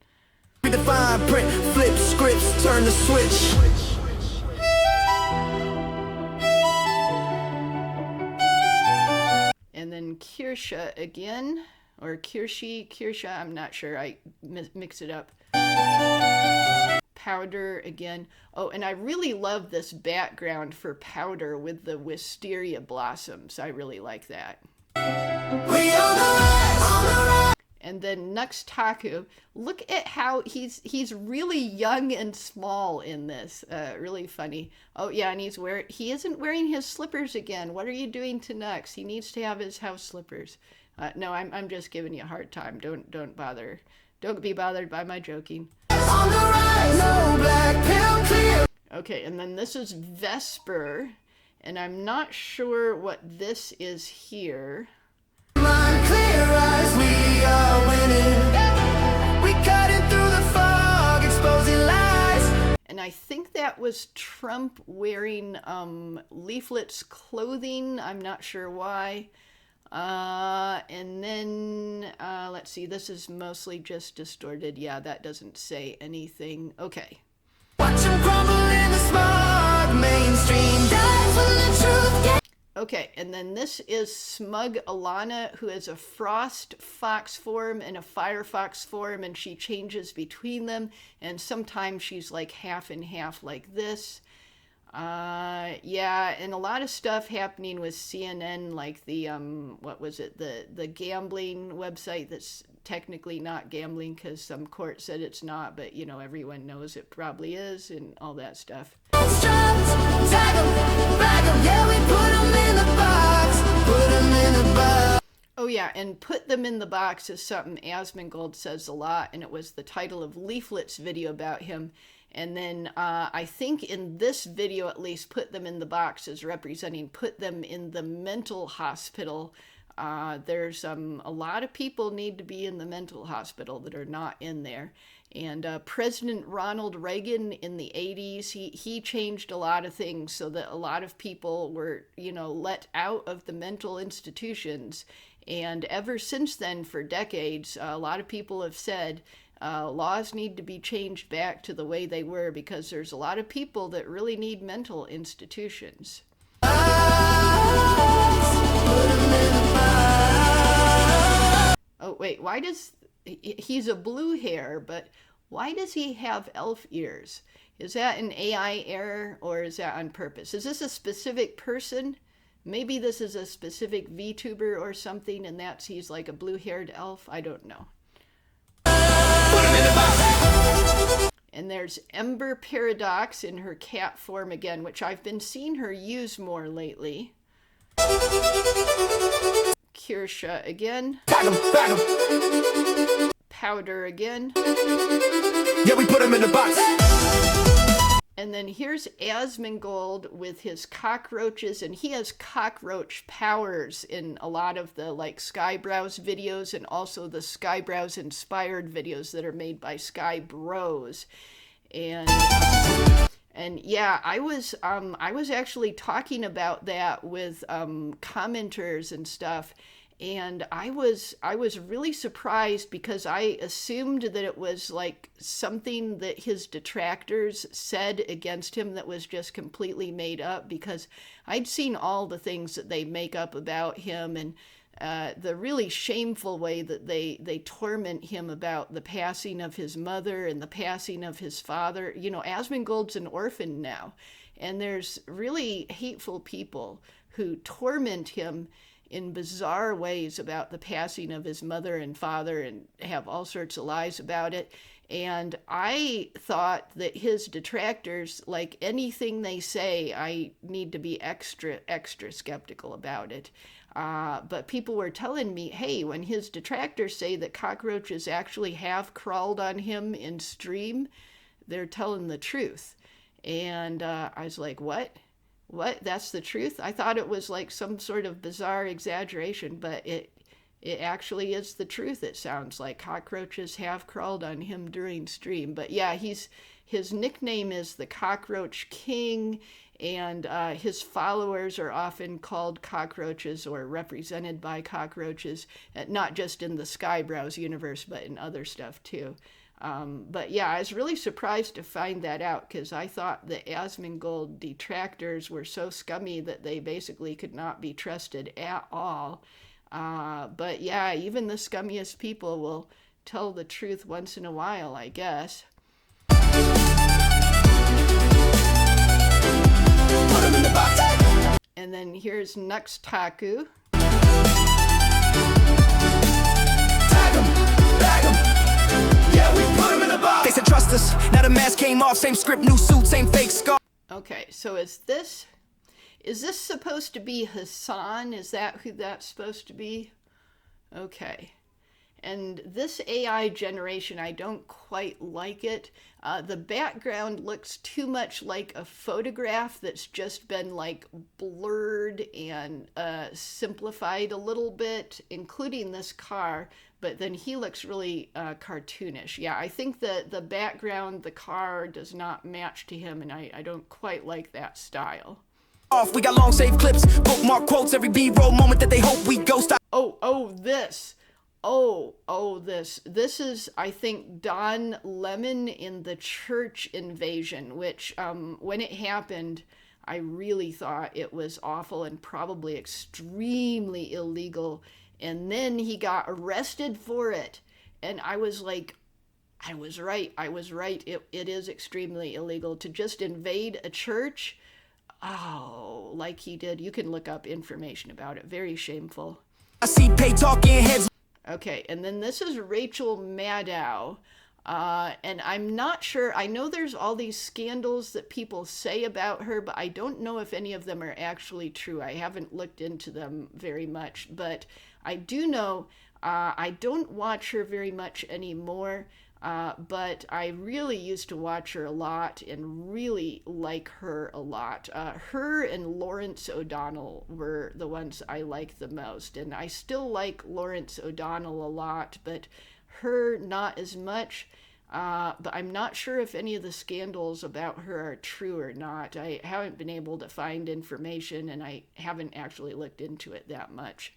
Redefine, print, flip scripts, turn the switch. And then Kirsha again, or Kirsha, I'm not sure, I mix it up. Powder again. Oh, and I really love this background for Powder with the wisteria blossoms. I really like that. We on the rise. And then Nux Taku. Look at how he's really young and small in this. Really funny. Oh yeah, and he isn't wearing his slippers again. What are you doing to Nux? He needs to have his house slippers. No, I'm just giving you a hard time. Don't bother. Don't be bothered by my joking. On the rise, no black pill clear. Okay, and then this is Vesper, and I'm not sure what this is here. Mind clear eyes, we are winning. We cutting through the fog, exposing lies. And I think that was Trump wearing Leaflet's clothing. I'm not sure why. And then, let's see, this is mostly just distorted. Yeah, that doesn't say anything. Okay. Watch 'em crumble in the smog, mainstream dies when the truth gets... Okay, and then this is Smug Alana, who has a Frost Fox form and a Firefox form, and she changes between them, and sometimes she's like half and half like this. Yeah, and a lot of stuff happening with CNN, like the, what was it, the gambling website that's technically not gambling because some court said it's not, but, you know, everyone knows it probably is, and all that stuff. Oh yeah, and put them in the box is something Asmongold says a lot, and it was the title of Leaflet's video about him. And then I think in this video at least, put them in the box is representing put them in the mental hospital. There's a lot of people need to be in the mental hospital that are not in there. And President Ronald Reagan in the 80s, he changed a lot of things so that a lot of people were, you know, let out of the mental institutions. And ever since then, for decades, a lot of people have said laws need to be changed back to the way they were because there's a lot of people that really need mental institutions. Oh, wait, why does... He's a blue hair, but why does he have elf ears? Is that an AI error or is that on purpose? Is this a specific person? Maybe this is a specific VTuber or something and that's he's like a blue-haired elf? I don't know. And there's Ember Paradox in her cat form again, which I've been seeing her use more lately. Kirsha again. Powder again. Yeah, we put him in the box. And then here's Asmongold with his cockroaches, and he has cockroach powers in a lot of the like Skyebrows videos and also the Skyebrows inspired videos that are made by Skyebrows. And yeah, I was actually talking about that with commenters and stuff. And I was really surprised because I assumed that it was like something that his detractors said against him that was just completely made up, because I'd seen all the things that they make up about him and the really shameful way that they torment him about the passing of his mother and the passing of his father. You know, Asmongold's an orphan now, and there's really hateful people who torment him in bizarre ways about the passing of his mother and father and have all sorts of lies about it. And I thought that his detractors, like anything they say, I need to be extra skeptical about it. But people were telling me, hey, when his detractors say that cockroaches actually have crawled on him in stream, they're telling the truth. And I was like, what? What? That's the truth? I thought it was like some sort of bizarre exaggeration, but it actually is the truth. It sounds like cockroaches have crawled on him during stream. But yeah, his nickname is the Cockroach King, and his followers are often called cockroaches or represented by cockroaches, not just in the Skyebrows universe, but in other stuff too. But yeah, I was really surprised to find that out because I thought the Asmongold detractors were so scummy that they basically could not be trusted at all. But yeah, even the scummiest people will tell the truth once in a while, I guess. And then here's Nuxtaku. They said trust us. Now the mask came off, same script, new suit, same fake scar. Okay, so is this supposed to be Hassan? Is that who that's supposed to be? Okay. And this AI generation, I don't quite like it. The background looks too much like a photograph that's just been like blurred and simplified a little bit, including this car. But then he looks really cartoonish. Yeah, I think the background, the car, does not match to him, and I don't quite like that style. We got long save clips, bookmark quotes, every B-roll moment that they hope we ghost. This. This is, I think, Don Lemon in the church invasion, which when it happened, I really thought it was awful and probably extremely illegal. And then he got arrested for it. And I was like, I was right. It is extremely illegal to just invade a church. Oh, like he did. You can look up information about it. Very shameful. I see pay talking heads. Okay, and then this is Rachel Maddow. And I'm not sure. I know there's all these scandals that people say about her, but I don't know if any of them are actually true. I haven't looked into them very much, but I do know I don't watch her very much anymore. But I really used to watch her a lot and really like her a lot. Her and Lawrence O'Donnell were the ones I liked the most. And I still like Lawrence O'Donnell a lot, but her not as much. But I'm not sure if any of the scandals about her are true or not. I haven't been able to find information, and I haven't actually looked into it that much.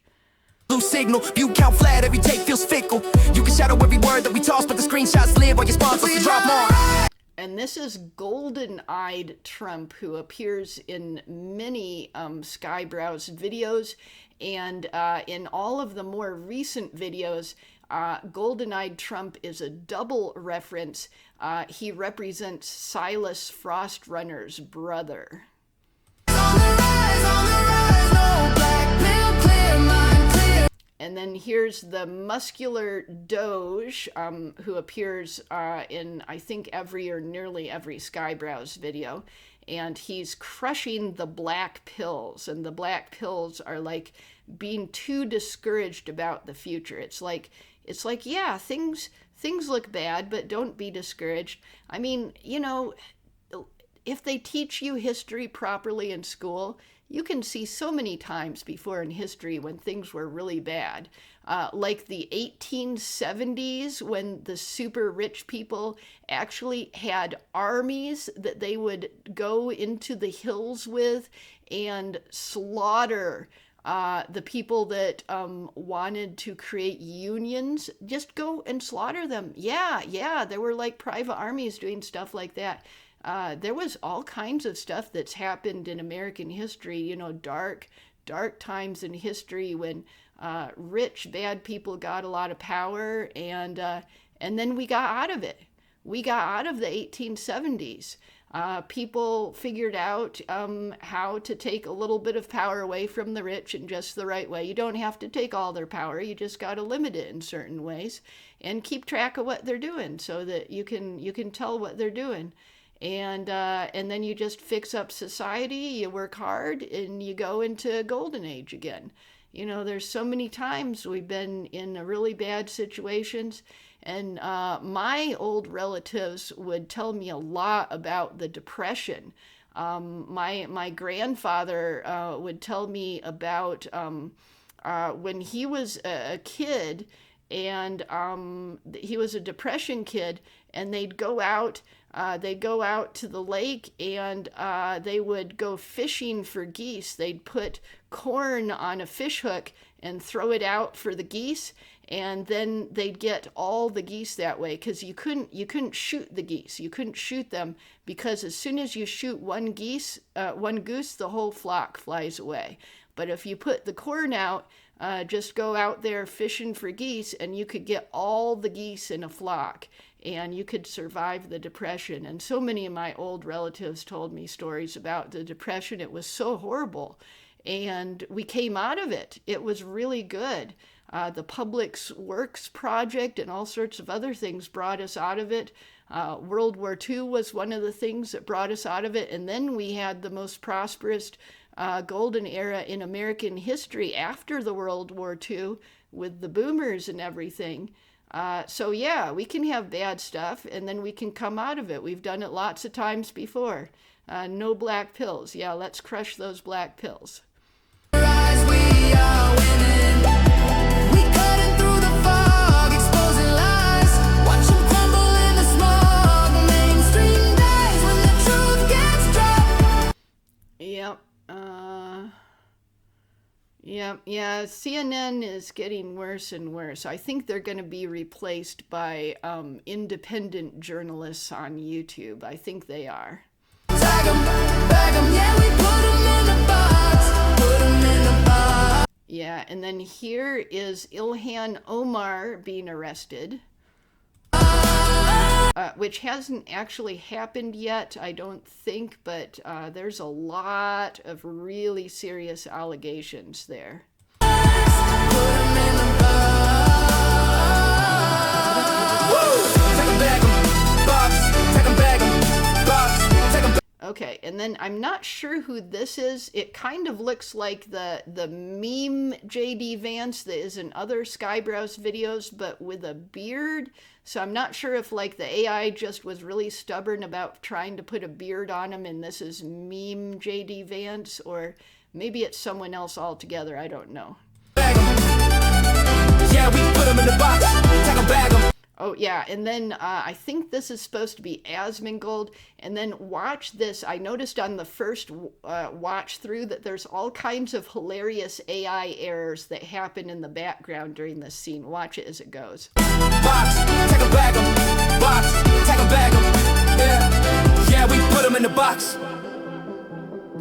Blue signal, you count flat, every take feels fickle. You can shadow every word that we toss, but the screenshots live while your sponsors drop more. And this is Golden-Eyed Trump, who appears in many Skyebrows videos, and in all of the more recent videos, Golden-Eyed Trump is a double reference. He represents Silas Frostrunner's brother. And then here's the muscular Doge, who appears in, I think, every or nearly every Skyebrows video. And he's crushing the black pills. And the black pills are like being too discouraged about the future. It's like, yeah, things look bad, but don't be discouraged. I mean, you know, if they teach you history properly in school, you can see so many times before in history when things were really bad. Like the 1870s, when the super rich people actually had armies that they would go into the hills with and slaughter the people that wanted to create unions. Just go and slaughter them. Yeah, there were like private armies doing stuff like that. There was all kinds of stuff that's happened in American history, you know, dark times in history when rich, bad people got a lot of power, and then we got out of it. We got out of the 1870s. People figured out how to take a little bit of power away from the rich in just the right way. You don't have to take all their power. You just got to limit it in certain ways and keep track of what they're doing so that you can tell what they're doing. And then you just fix up society, you work hard, and you go into a golden age again. You know, there's so many times we've been in really bad situations, and my old relatives would tell me a lot about the Depression. My grandfather would tell me about when he was a kid, and he was a Depression kid, and they'd go out to the lake, and they would go fishing for geese. They'd put corn on a fish hook and throw it out for the geese, and then they'd get all the geese that way, because you couldn't shoot the geese. You couldn't shoot them, because as soon as you shoot one goose, the whole flock flies away. But if you put the corn out, just go out there fishing for geese, and you could get all the geese in a flock, and you could survive the Depression. And so many of my old relatives told me stories about the Depression. It was so horrible, and we came out of it. It was really good. The Public Works Project and all sorts of other things brought us out of it. World War II was one of the things that brought us out of it. And then we had the most prosperous golden era in American history after the World War II with the boomers and everything. So yeah, we can have bad stuff and then we can come out of it. We've done it lots of times before. No black pills. Yeah, let's crush those black pills. Yeah, CNN is getting worse and worse. I think they're going to be replaced by independent journalists on YouTube. I think they are. Tag 'em, bag 'em, yeah, we Yeah, and then here is Ilhan Omar being arrested. Which hasn't actually happened yet, I don't think, but there's a lot of really serious allegations there. Okay, and then I'm not sure who this is. It kind of looks like the meme JD Vance that is in other Skyebrows videos, but with a beard. So I'm not sure if like the AI just was really stubborn about trying to put a beard on him and this is meme JD Vance, or maybe it's someone else altogether. I don't know. Yeah, we put him in the box. Take him, bag him. Oh yeah, and then I think this is supposed to be Asmongold, and then watch this. I noticed on the first watch through that there's all kinds of hilarious AI errors that happen in the background during this scene. Watch it as it goes. Box, take a bag 'em. Box, take a bag 'em. Yeah, yeah, we put them in the box.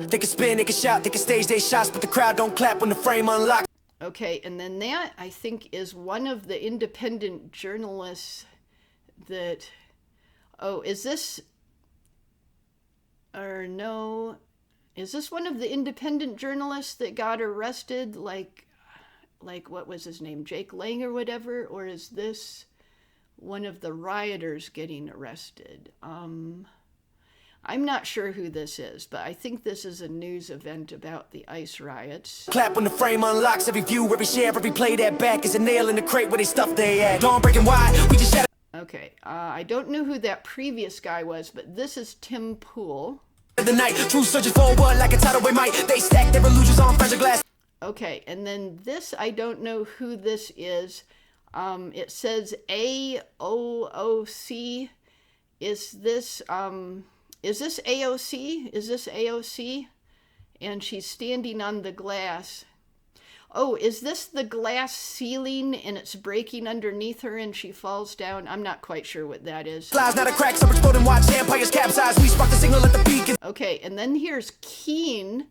They can spin, they can shout, they can stage their shots, but the crowd don't clap when the frame unlocks. Okay, and then that, I think, is one of the independent journalists that... Oh, is this... Or no... Is this one of the independent journalists that got arrested? Like, what was his name? Jake Lang or whatever? Or is this one of the rioters getting arrested? I'm not sure who this is, but I think this is a news event about the ICE riots. Clap when the frame unlocks, every view, every share, every play that back is a nail in the crate where they stuff they at. Dawn breaking wide, we just shatter. Okay, I don't know who that previous guy was, but this is Tim Pool. The night, true surges forward like a tidal wave might. They stack their illusions on fragile glass. Okay, and then this, I don't know who this is. It says AOOC. Is this AOC? Is this AOC? And she's standing on the glass. Oh, is this the glass ceiling and it's breaking underneath her and she falls down? I'm not quite sure what that is. Flies, not a crack, some exploding, watch empires capsize. We spark the signal at the beacon. Okay, and then here's Keen.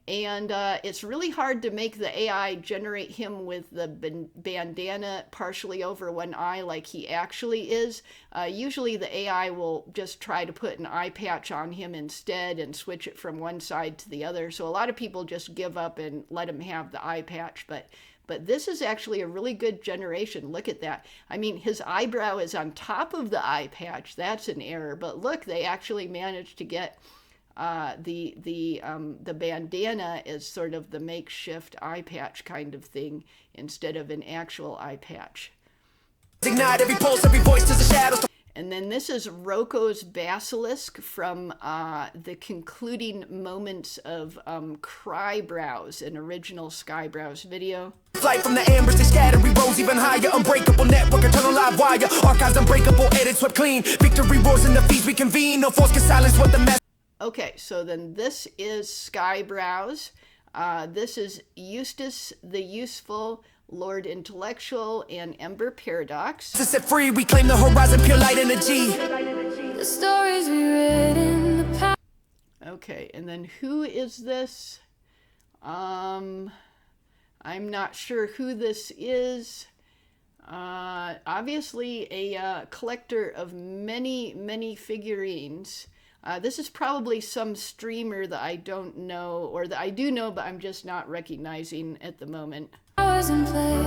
And it's really hard to make the AI generate him with the bandana partially over one eye like he actually is. Usually the AI will just try to put an eye patch on him instead and switch it from one side to the other. So a lot of people just give up and let him have the eye patch. But this is actually a really good generation. Look at that. I mean, his eyebrow is on top of the eye patch. That's an error. But look, they actually managed to get... the bandana is sort of the makeshift eye patch kind of thing instead of an actual eye patch. Ignite every pulse, every voice to the shadows. And then this is Roko's Basilisk from the concluding moments of Crybrows, an original Skyebrows video. Flight from the ambers, they scatter, we rose even higher. Unbreakable network, eternal live wire. Archives unbreakable, edit, swept clean. Victory roars in the feast we convene. No force can silence what the mess. Okay, so then this is Skyebrows. This is Eustace the Useful, Lord Intellectual, and Ember Paradox. To set free, we claim the horizon, pure light energy. The stories we read in the past. Okay, and then who is this? I'm not sure who this is. Obviously a collector of many, many figurines. This is probably some streamer that I don't know, or that I do know, but I'm just not recognizing at the moment. Hours in play,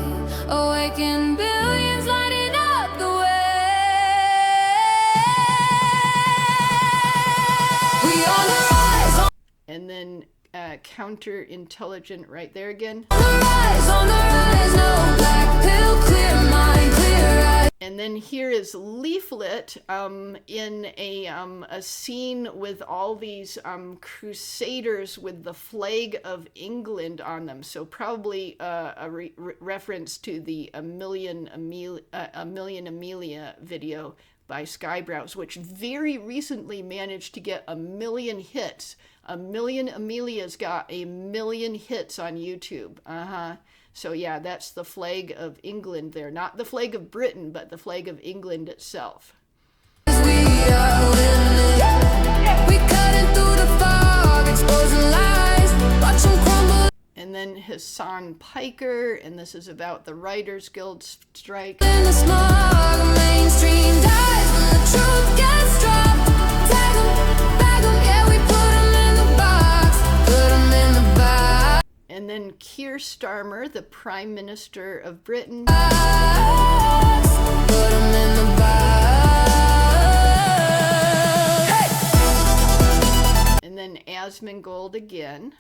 awaken billions lighting up the way. We on the rise. And then counterintelligent right there again. On the rise, no black pill, clear mind, clear eyes. And then here is Leaflet in a scene with all these crusaders with the flag of England on them. So probably a reference to the A Million Amelia video by Skyebrows, which very recently managed to get 1 million hits. A Million Amelia's got 1 million hits on YouTube. So yeah, that's the flag of England there. Not the flag of Britain, but the flag of England itself. We are we cutting through the fog, exposing lies, watch them crumble. And then Hassan Piker, and this is about the Writers Guild strike. In the smog, the mainstream dies when the truth gets dropped. Tag 'em, bag 'em, yeah, we put 'em in the box. Put 'em in the box. And then Keir Starmer, the Prime Minister of Britain. Put 'em in the box. Hey! And then Asmongold again.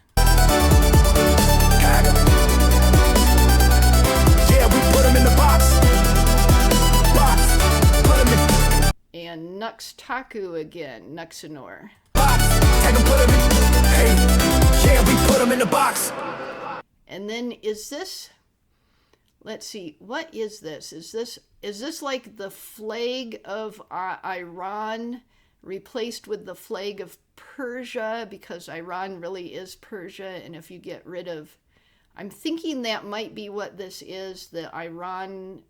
Yeah, we put 'em in the box. Box. Put 'em in And Nux Taku again, Nuxanor. box. Take 'em, put 'em in. Hey, yeah, we put 'em in the box. And then is this, let's see, what is this? Is this like the flag of Iran replaced with the flag of Persia, because Iran really is Persia, and if you get rid of, I'm thinking that might be what this is, the Iran,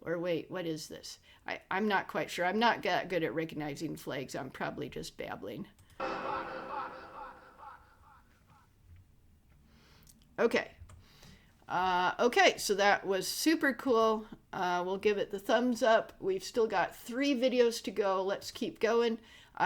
or wait, what is this? I'm not quite sure. I'm not that good at recognizing flags. I'm probably just babbling. Okay. Okay, so that was super cool. We'll give it the thumbs up. We've still got 3 videos to go. Let's keep going.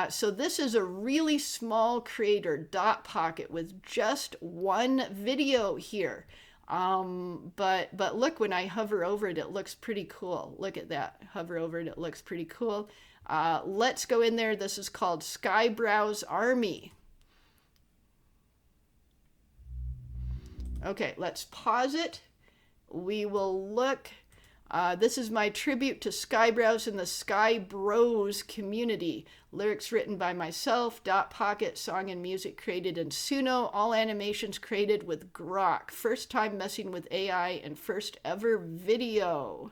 So this is a really small creator, Dot Pocket, with just 1 video here. But look, when I hover over it, it looks pretty cool. Look at that. Hover over it, it looks pretty cool. Let's go in there. This is called Skyebrows Army. Okay, let's pause it. We will look. This is my tribute to Skyebrows and the Skyebrows community. Lyrics written by myself, Dot Pocket, song and music created in Suno, all animations created with Grok. First time messing with AI and first ever video.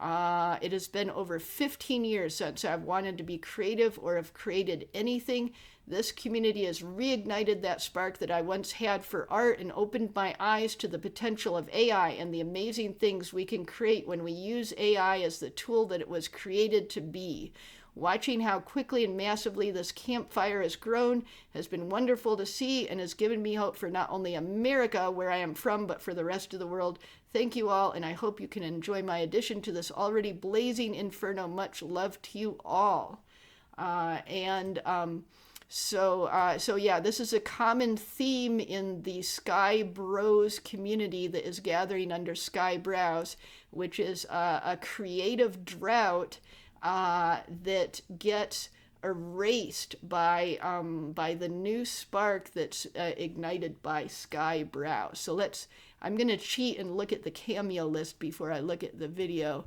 It has been over 15 years since I've wanted to be creative or have created anything. This community has reignited that spark that I once had for art and opened my eyes to the potential of AI and the amazing things we can create when we use AI as the tool that it was created to be. Watching how quickly and massively this campfire has grown has been wonderful to see and has given me hope for not only America, where I am from, but for the rest of the world. Thank you all, and I hope you can enjoy my addition to this already blazing inferno. Much love to you all. So yeah, this is a common theme in the Skyebrows community that is gathering under Skyebrows, which is a creative drought that gets erased by the new spark that's ignited by Skyebrows. So I'm going to cheat and look at the cameo list before I look at the video.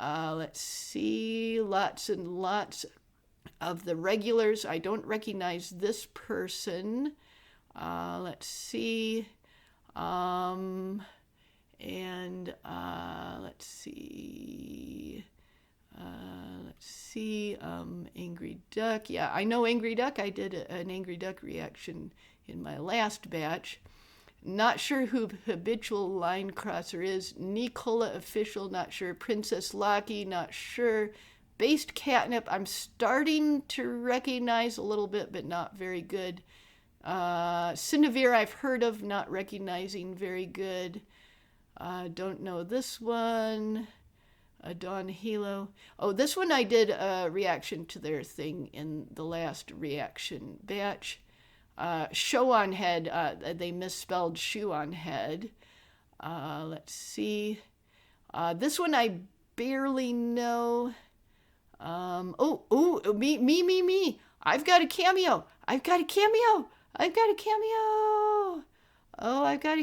Let's see, lots and lots of the regulars. I don't recognize this person. Let's see. Angry Duck. Yeah, I know Angry Duck. I did an Angry Duck reaction in my last batch. Not sure who Habitual Line Crosser is. Nicola Official, not sure. Princess Locky, not sure. Based Catnip, I'm starting to recognize a little bit, but not very good. Cinevere, I've heard of, not recognizing very good. Don't know this one. Dawn Halo. Oh, this one I did a reaction to their thing in the last reaction batch. Show on Head, they misspelled Shoe on Head. Let's see. This one I barely know. Me. I've got a cameo. Oh, I've got a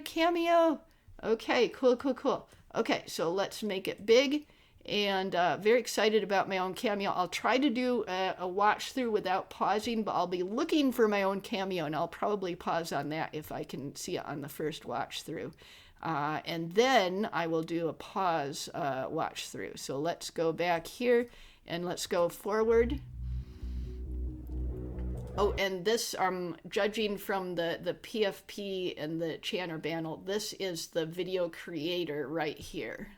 cameo. Okay, cool. Okay, so let's make it big. And very excited about my own cameo. I'll try to do a watch through without pausing, but I'll be looking for my own cameo, and I'll probably pause on that if I can see it on the first watch through. And then I will do a pause watch through. So let's go back here and let's go forward. Oh, and this, judging from the PFP and the Channer panel, this is the video creator right here.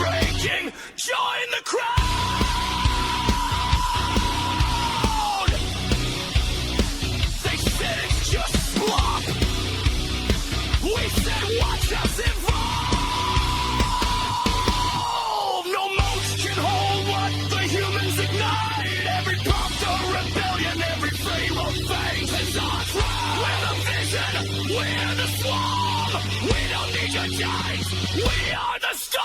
breaking. Join the crowd. They said it's just slop. We said watch us evolve. No moats can hold what the humans ignite. Every prompt of rebellion, every pharaoh face is our tribe. We're the vision, we're the swarm. We don't need your dice, we are the storm.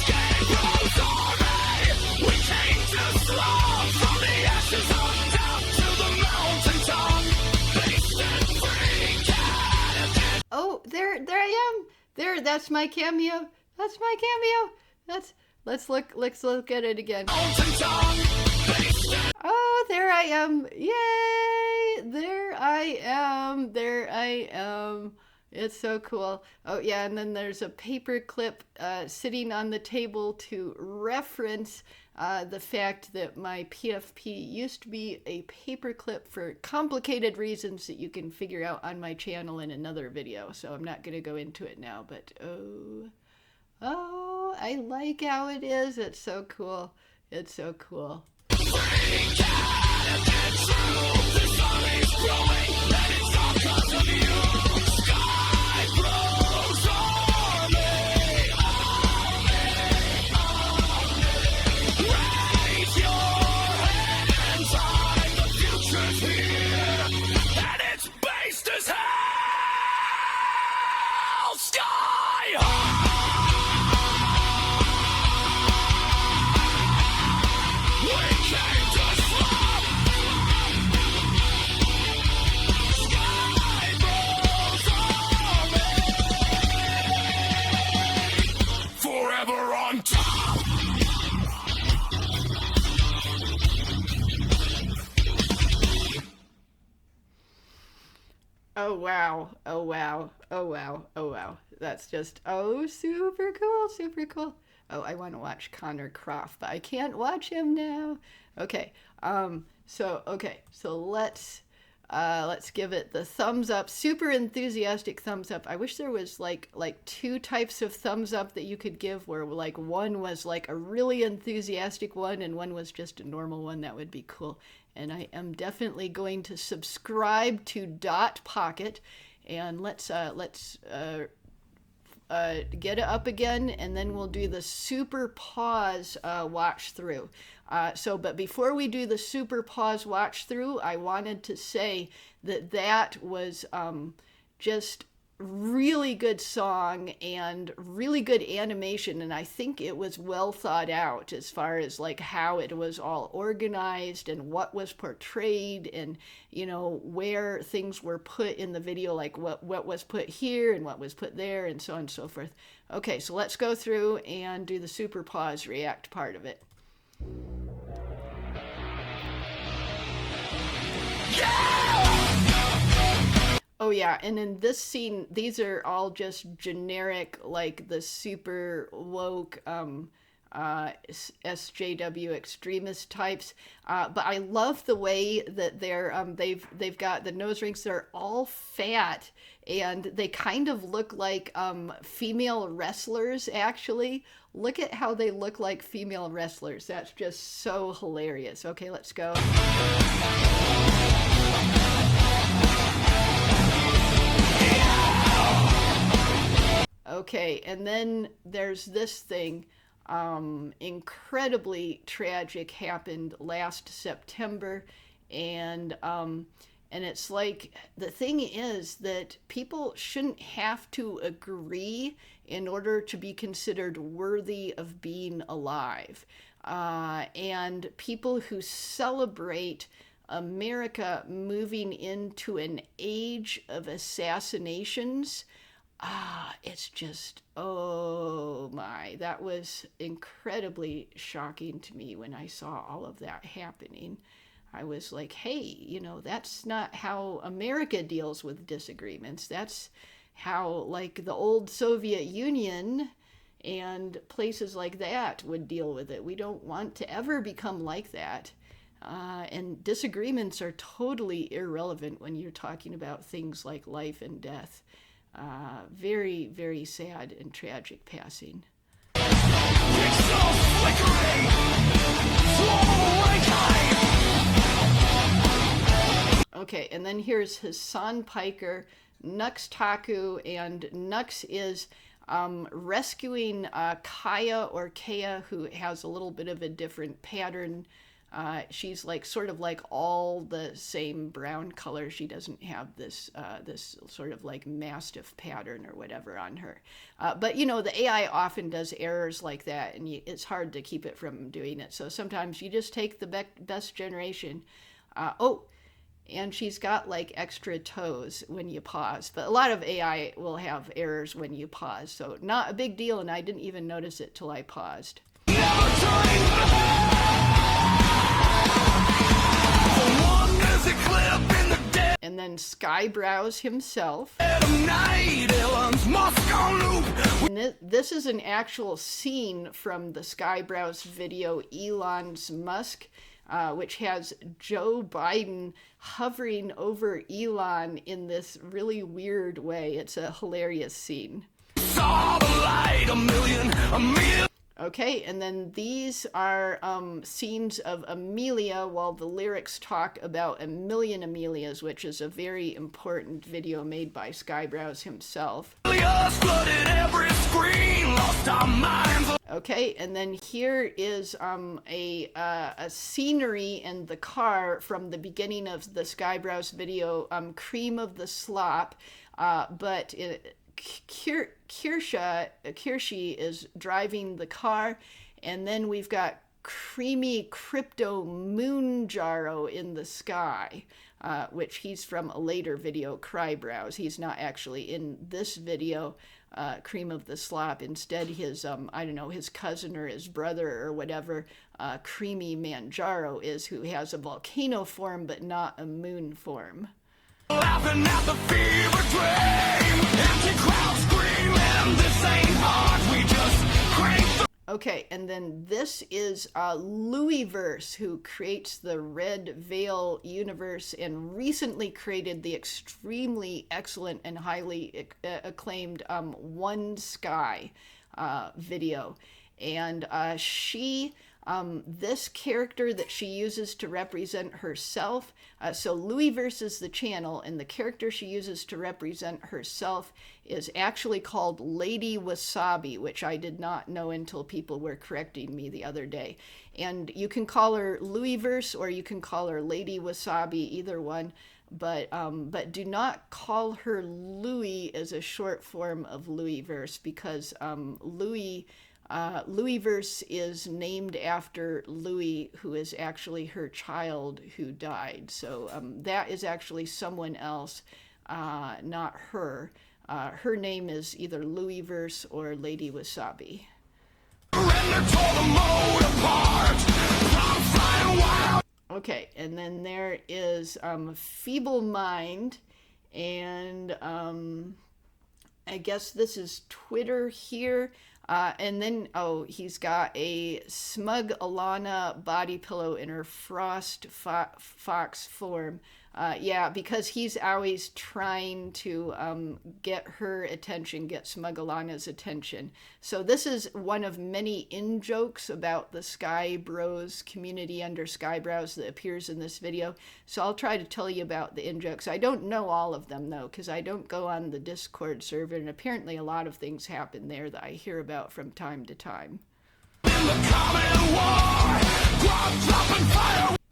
Skyebrows army, we came to slaughter. From the ashes on top to the mountaintop. Based and free, Oh, there I am. There, that's my cameo. That's my cameo. Let's look at it again. mountaintop. Based and Oh, there I am. Yay! There I am. There I am. It's so cool. Oh, yeah, and then there's a paper clip sitting on the table to reference the fact that my PFP used to be a paper clip for complicated reasons that you can figure out on my channel in another video. So I'm not going to go into it now, but oh, I like how it is. It's so cool. It's so cool. and it's based as hell. Sky high. We came to slaughter. Skyebrows army, forever on top. Oh wow, oh wow, oh wow, oh wow. That's just, oh, super cool, super cool. Oh, I want to watch Connor Croft, but I can't watch him now. Okay, so let's give it the thumbs up, super enthusiastic thumbs up. I wish there was like two types of thumbs up that you could give, where like one was like a really enthusiastic one and one was just a normal one. That would be cool. And I am definitely going to subscribe to Dot Pocket, and let's get it up again, and then we'll do the super pause watch through. But before we do the super pause watch through, I wanted to say that was just really good song and really good animation, and I think it was well thought out as far as like how it was all organized and what was portrayed, and where things were put in the video, like what was put here and what was put there, and so on and so forth. Okay, so let's go through and do the super pause react part of it. Oh yeah, and in this scene, these are all just generic, like the super woke SJW extremist types. But I love the way that they've got the nose rings that are all fat, and they kind of look like female wrestlers. Actually, look at how they look like female wrestlers. That's just so hilarious. Okay, let's go. Okay, and then there's this thing, incredibly tragic, happened last September, and it's like, the thing is that people shouldn't have to agree in order to be considered worthy of being alive, and people who celebrate America moving into an age of assassinations, it's just, oh my, that was incredibly shocking to me when I saw all of that happening. I was like, hey, that's not how America deals with disagreements. That's how, like, the old Soviet Union and places like that would deal with it. We don't want to ever become like that. And disagreements are totally irrelevant when you're talking about things like life and death. Very, very sad and tragic passing. Okay, and then here's Hassan Piker, Nux Taku, and Nux is rescuing Kaya or Kea, who has a little bit of a different pattern. She's like sort of like all the same brown color. She doesn't have this this sort of like mastiff pattern or whatever on her. But you know, the AI often does errors like that, and it's hard to keep it from doing it. So sometimes you just take the best generation. Oh, and she's got like extra toes when you pause. But a lot of AI will have errors when you pause. So not a big deal, and I didn't even notice it till I paused. And then Skyebrows himself. And this is an actual scene from the Skyebrows video Elon's Musk, which has Joe Biden hovering over Elon in this really weird way. It's a hilarious scene. Saw the light, a million. Okay, and then these are scenes of Amelia while the lyrics talk about a million Amelias, which is a very important video made by Skyebrows himself. Okay, and then here is a scenery in the car from the beginning of the Skyebrows video, Cream of the Slop, but Kirschi is driving the car, and then we've got Creamy Crypto Moonjaro in the sky, which he's from a later video, Crybrows. He's not actually in this video, Cream of the Slop. Instead, his, I don't know, his cousin or his brother or whatever, Creamy Manjaro is, who has a volcano form but not a moon form. Laughing at the fever dream, empty crowd screaming, this ain't hard, we just crank the... Okay, and then this is Louisverse, who creates the Red Veil universe and recently created the extremely excellent and highly acclaimed One Sky video. And this character that she uses to represent herself, so Louisverse is the channel, and the character she uses to represent herself is actually called Lady Wasabi, which I did not know until people were correcting me the other day. And you can call her Louisverse or you can call her Lady Wasabi, either one, but do not call her Louis as a short form of Louisverse, because Louisverse is named after Louis, who is actually her child who died. So that is actually someone else, not her. Her name is either Louisverse or Lady Wasabi. Okay, and then there is Feeble Mind, and I guess this is Twitter here. And then, oh, he's got a Smug Alana body pillow in her Frost Fox form. Yeah, because he's always trying to get her attention, get Smug Alana's attention. So this is one of many in-jokes about the Skyebrows community under Skyebrows that appears in this video. So I'll try to tell you about the in-jokes. I don't know all of them, though, because I don't go on the Discord server, and apparently a lot of things happen there that I hear about from time to time.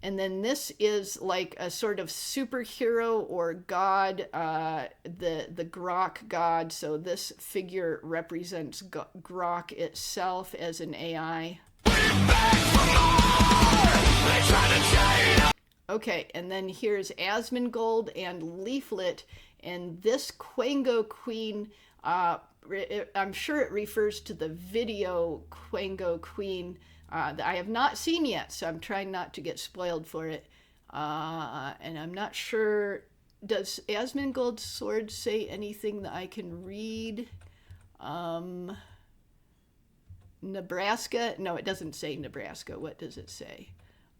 And then this is like a sort of superhero or god, the Grok god. So this figure represents Grok itself as an AI. Okay, and then here's Asmongold and Leaflet, and this Quango Queen, I'm sure it refers to the video Quango Queen that I have not seen yet, so I'm trying not to get spoiled for it. And I'm not sure, does Asmongold's sword say anything that I can read? Nebraska. No, it doesn't say Nebraska. What does it say?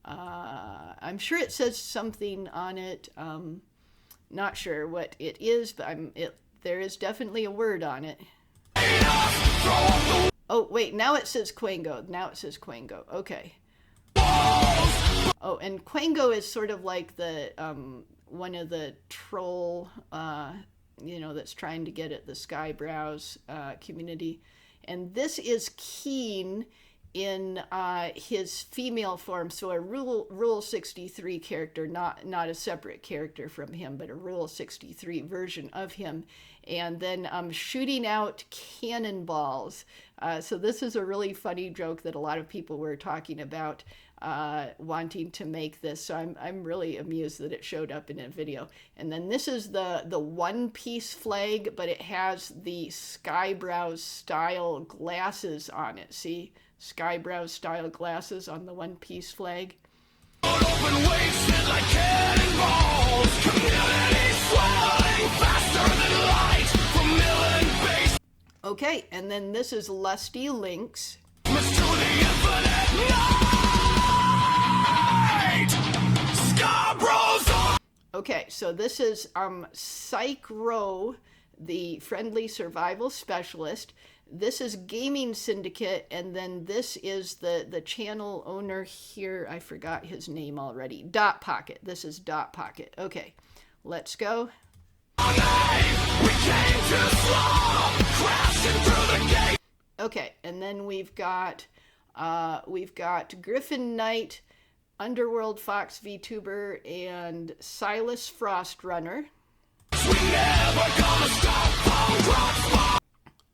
I'm sure it says something on it. Not sure what it is, but there is definitely a word on it. Oh, wait, now it says Quango. Now it says Quango. Okay. Oh, and Quango is sort of like the one of the troll, that's trying to get at the Skyebrows community. And this is Keen in his female form, so a Rule 63 character, not a separate character from him, but a Rule 63 version of him, and then shooting out cannonballs. So this is a really funny joke that a lot of people were talking about, wanting to make this. So I'm really amused that it showed up in a video. And then this is the One Piece flag, but it has the Skyebrows style glasses on it. See? Skyebrows style glasses on the One Piece flag. Okay, and then this is Lusty Lynx. Okay, so this is Psych-Row, the friendly survival specialist. This is Gaming Syndicate, and then this is the channel owner here. I forgot his name already. Dot Pocket. This is Dot Pocket. Okay, let's go. Okay, and then we've got Griffin Knight, Underworld Fox VTuber, and Silas Frostrunner.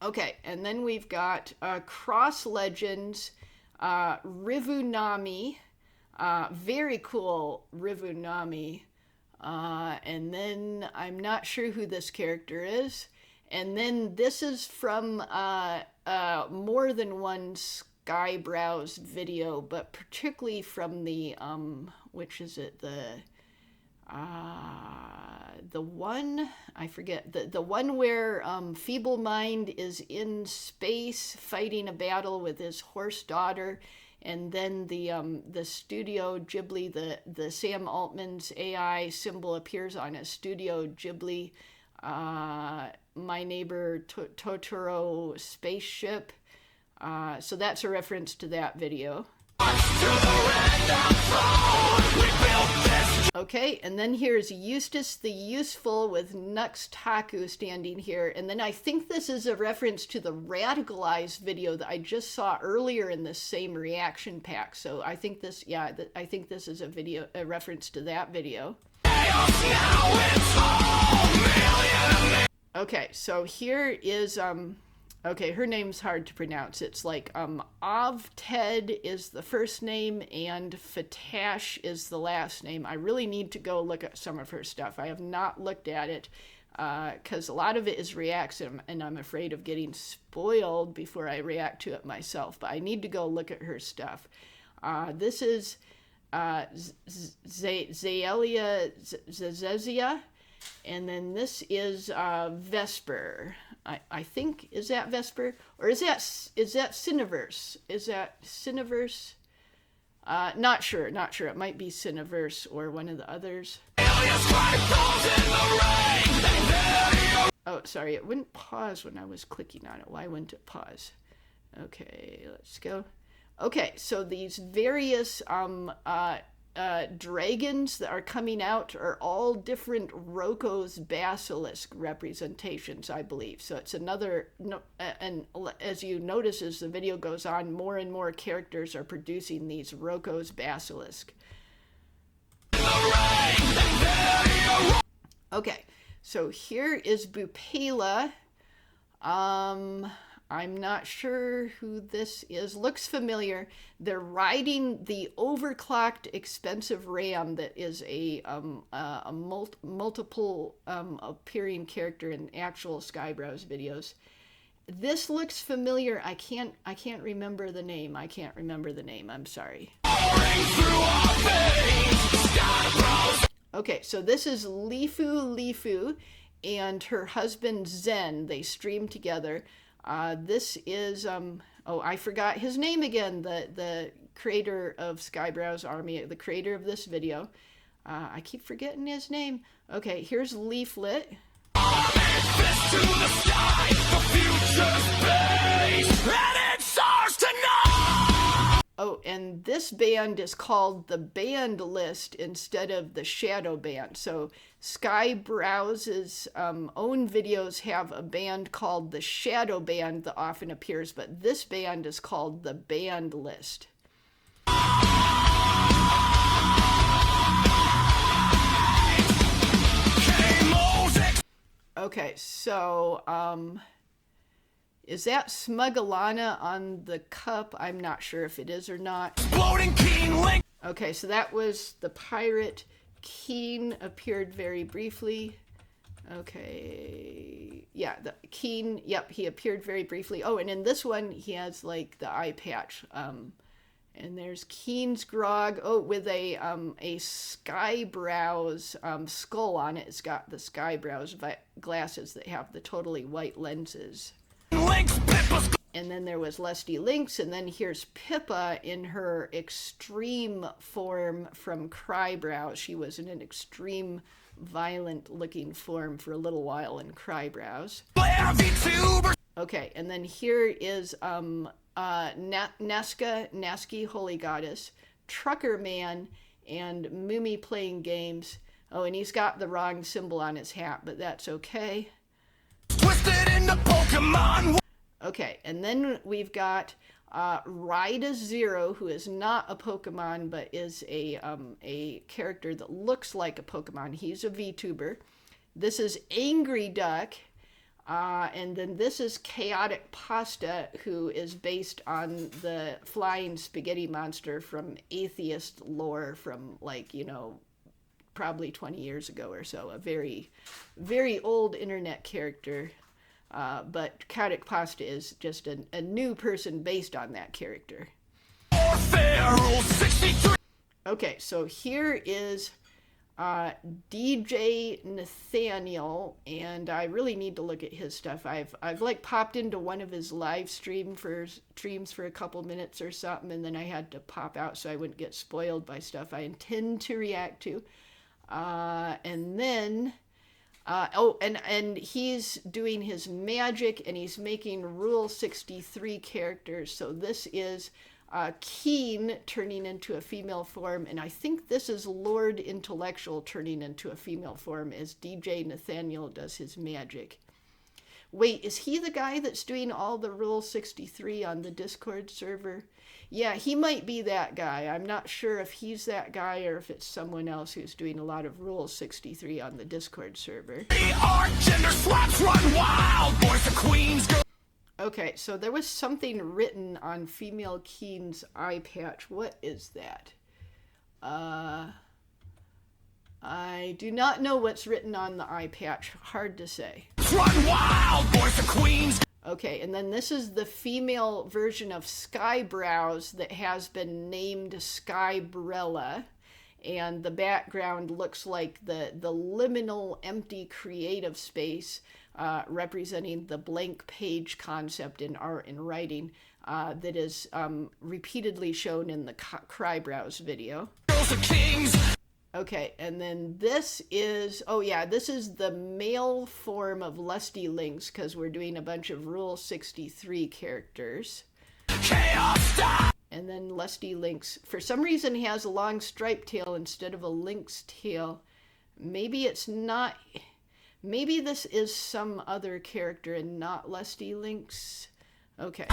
Okay, and then we've got Cross Legends, Rivunami, very cool Rivunami, and then I'm not sure who this character is, and then this is from more than one Skyebrows video, but particularly from the, which is it, the one, I forget, the one where Feeble Mind is in space fighting a battle with his horse daughter, and then the Studio Ghibli, the Sam Altman's AI symbol appears on a Studio Ghibli My Neighbor Totoro spaceship. So that's a reference to that video. Okay, and then here's Eustace the Useful with Nux Taku standing here. And then I think this is a reference to the Radicalized video that I just saw earlier in this same reaction pack. So I think this, I think this is a reference to that video. Okay, so here is, okay, her name's hard to pronounce. It's like Avted is the first name and Fatash is the last name. I really need to go look at some of her stuff. I have not looked at it because a lot of it is reaction, and I'm afraid of getting spoiled before I react to it myself. But I need to go look at her stuff. This is Zaelia Zezia, and then this is Vesper. I think, is that Vesper? Or is that Cineverse? Is that Cineverse? Not sure. It might be Cineverse or one of the others. Oh, sorry, it wouldn't pause when I was clicking on it. Why wouldn't it pause? Okay, let's go. Okay, so these various dragons that are coming out are all different Roko's basilisk representations, I believe. So it's another, and as you notice as the video goes on, more and more characters are producing these Roko's basilisk. Okay, so here is Bupela. I'm not sure who this is. Looks familiar. They're riding the overclocked expensive RAM that is a multiple appearing character in actual Skyebrows videos. This looks familiar. I can't remember the name. I'm sorry. Okay, so this is Lifu and her husband Zen. They stream together. This is, Oh, I forgot his name again. The creator of Skyebrows Army, the creator of this video. I keep forgetting his name. Okay, here's Leaflet. Fist to the sky, the future's space, and it's ours tonight! Oh, and this band is called the Band List instead of the Shadow Band. So Skyebrows' own videos have a band called the Shadow Band that often appears, but this band is called the Band List. Okay, so, is that Smugalana on the cup? I'm not sure if it is or not. Exploding Keen Link! Okay, so that was the pirate. Keen appeared very briefly. Okay, yeah, the Keen, yep, he appeared very briefly. Oh, and in this one, he has, like, the eye patch. And there's Keen's Grog, with a Skyebrows skull on it. It's got the Skyebrows glasses that have the totally white lenses. Link's Pippa's... And then there was Lusty Lynx, and then here's Pippa in her extreme form from Skyebrows. She was in an extreme, violent-looking form for a little while in Skyebrows. Okay, and then here is Nazca, Holy Goddess, Trucker Man, and Moomy playing games. Oh, and he's got the wrong symbol on his hat, but that's okay. Twisted into Pokemon. Okay, and then we've got Rida Zero, who is not a Pokemon, but is a character that looks like a Pokemon. He's a VTuber. This is Angry Duck. And then this is Chaotic Pasta, who is based on the flying spaghetti monster from atheist lore from, like, you know, probably 20 years ago or so. A very, very old internet character. But Chaotic Pasta is just a new person based on that character. Okay, so here is DJ Nathaniel, and I really need to look at his stuff. I've like popped into one of his live streams for a couple minutes or something, and then I had to pop out so I wouldn't get spoiled by stuff I intend to react to. And then and he's doing his magic, and he's making Rule 63 characters. So this is Keen turning into a female form, and I think this is Lord Intellectual turning into a female form as DJ Nathaniel does his magic. Wait, is he the guy that's doing all the Rule 63 on the Discord server? Yeah, he might be that guy. I'm not sure if he's that guy or if it's someone else who's doing a lot of Rule 63 on the Discord server. Our gender swaps run wild, boys and queens go. Okay, so there was something written on Female Keen's eye patch. What is that? I do not know what's written on the eye patch. Hard to say. Run wild, boys and queens. Okay, and then this is the female version of Skyebrows that has been named Skybrella. And the background looks like the liminal empty creative space representing the blank page concept in art and writing that is repeatedly shown in the Skyebrows video. Girls are kings. Okay, and then this is, this is the male form of Lusty Lynx, because we're doing a bunch of Rule 63 characters. Chaos style. And then Lusty Lynx, for some reason, he has a long striped tail instead of a lynx tail. Maybe it's not, maybe this is some other character and not Lusty Lynx. Okay.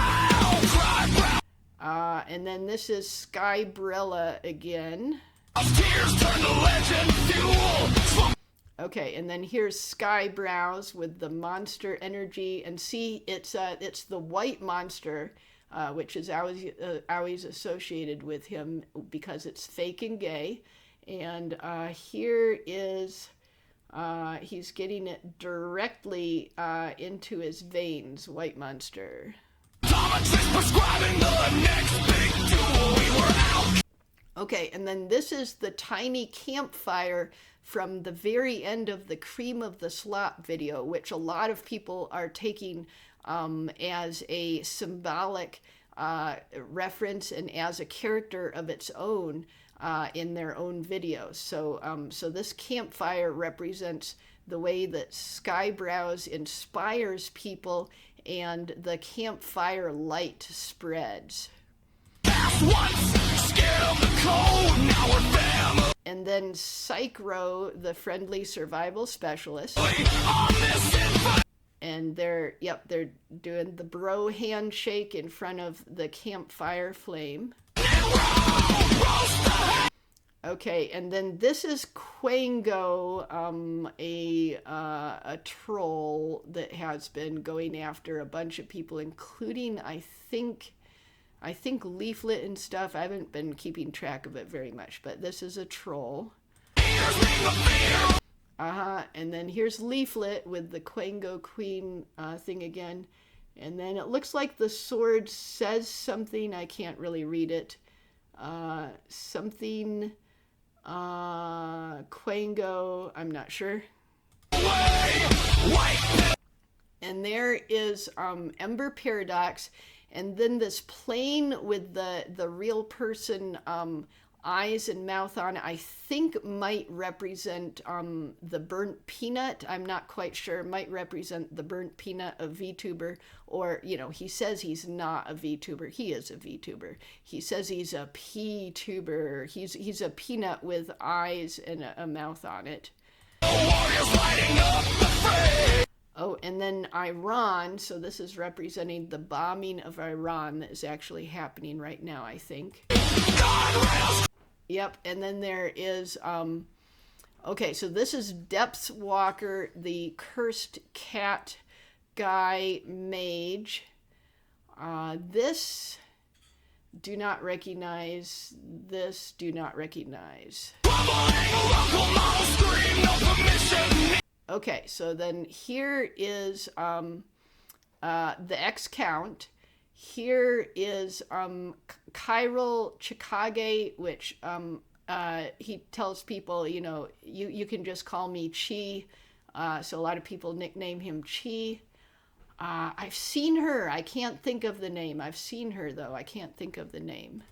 And then this is Skybrella again. Tears turn to legend fuel. Okay, and then here's Skyebrows with the monster energy, and see, it's the white monster, which is always associated with him because it's fake and gay. And here is he's getting it directly into his veins, white monster. Prescribing the next big duel. We were out. Okay, and then this is the tiny campfire from the very end of the Cream of the Slop video, which a lot of people are taking as a symbolic reference and as a character of its own in their own videos. So this campfire represents the way that Skyebrows inspires people and the campfire light spreads. And then Psychro, the friendly survival specialist. And they're doing the bro handshake in front of the campfire flame. Okay, and then this is Quango, a troll that has been going after a bunch of people, including I think Leaflet and stuff. I haven't been keeping track of it very much, but this is a troll. And then here's Leaflet with the Quango Queen thing again. And then it looks like the sword says something. I can't really read it. Something Quango, I'm not sure. And there is Ember Paradox. And then this plane with the real person eyes and mouth on it, I think might represent the burnt peanut. I'm not quite sure. Might represent the burnt peanut of VTuber. Or, you know, he says he's not a VTuber. He is a VTuber. He says he's a P-tuber. He's a peanut with eyes and a mouth on it. Oh, and then Iran, so this is representing the bombing of Iran that is actually happening right now, I think. Yep, and then there is, okay, so this is Depth Walker, the cursed cat guy mage. This, do not recognize. This, do not recognize. Okay, so then here is the X count. Here is Chiral Chikage, which he tells people, you know, you can just call me Chi. So a lot of people nickname him Chi. I've seen her. I can't think of the name. I've seen her, though. I can't think of the name.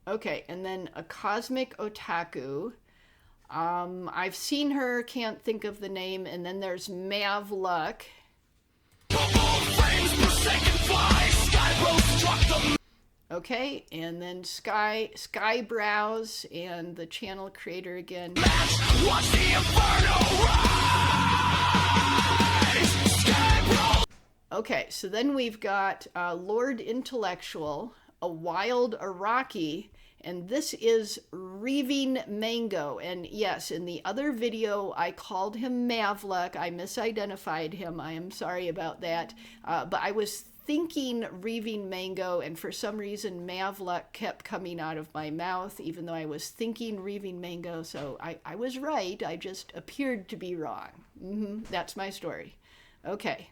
Okay, and then a Cosmic Otaku. I've seen her, can't think of the name. And then there's Mavluck. Okay, and then Skyebrows and the channel creator again. Watch the inferno rise! Okay, so then we've got Lord Intellectual, a wild Iraqi, and this is Reaving Mango. And yes, in the other video, I called him Mavluck. I misidentified him. I am sorry about that. But I was thinking Reaving Mango, and for some reason, Mavluck kept coming out of my mouth, even though I was thinking Reaving Mango. So I was right. I just appeared to be wrong. That's my story. Okay.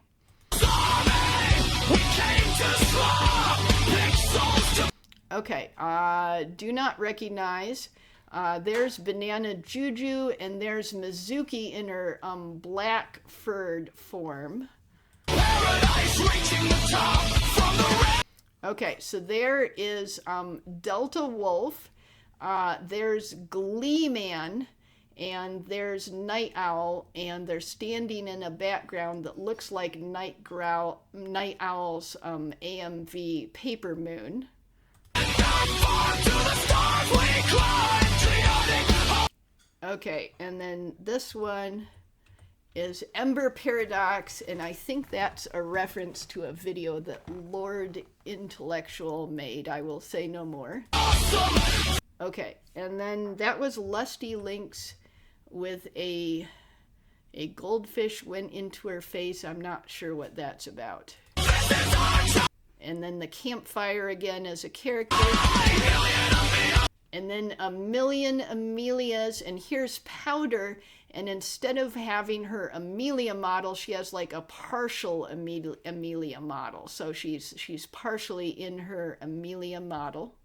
Okay, do not recognize. There's Banana Juju, and there's Mizuki in her black furred form. Okay, so there is Delta Wolf, there's Glee Man, and there's Night Owl, and they're standing in a background that looks like Night Owl's AMV Paper Moon. Okay, and then this one is Ember Paradox, and I think that's a reference to a video that Lord Intellectual made. I will say no more. Okay, and then that was Lusty Lynx with a goldfish went into her face. I'm not sure what that's about. And then the campfire again as a character. And then a million Amelias, and here's Powder, and instead of having her Amelia model, she has like a partial Amelia model. So she's partially in her Amelia model.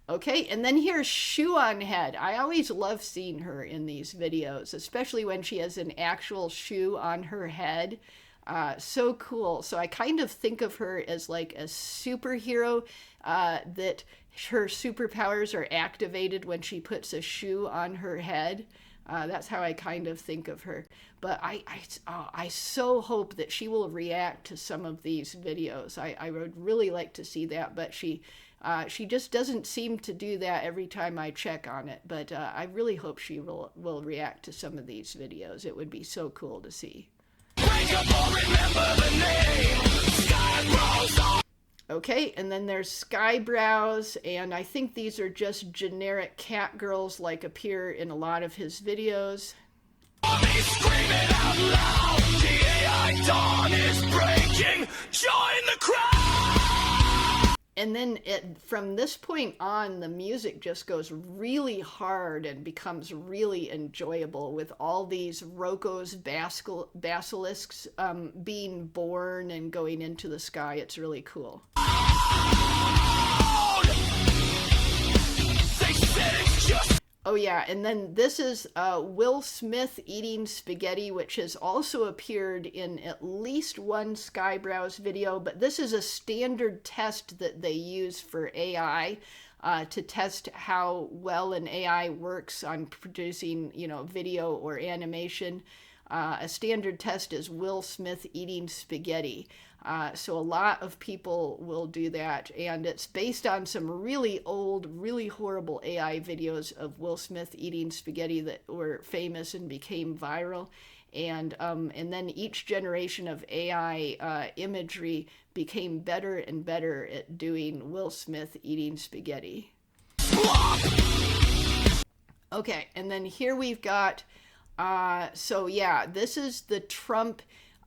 Okay, and then here's Shoe on Head. I always love seeing her in these videos, especially when she has an actual shoe on her head. So cool. So I kind of think of her as like a superhero that her superpowers are activated when she puts a shoe on her head. That's how I kind of think of her. But I so hope that she will react to some of these videos. I would really like to see that, but she just doesn't seem to do that every time I check on it. But I really hope she will react to some of these videos. It would be so cool to see. Okay, and then there's Skyebrows, and I think these are just generic cat girls like appear in a lot of his videos. And then from this point on, the music just goes really hard and becomes really enjoyable with all these Roko's basilisks being born and going into the sky. It's really cool. Oh yeah, and then this is Will Smith eating spaghetti, which has also appeared in at least one Skyebrows video, but this is a standard test that they use for AI to test how well an AI works on producing, video or animation. A standard test is Will Smith eating spaghetti. So a lot of people will do that, and it's based on some really old, really horrible AI videos of Will Smith eating spaghetti that were famous and became viral. And then each generation of AI imagery became better and better at doing Will Smith eating spaghetti. Okay, and then here we've got, so yeah, this is the Trump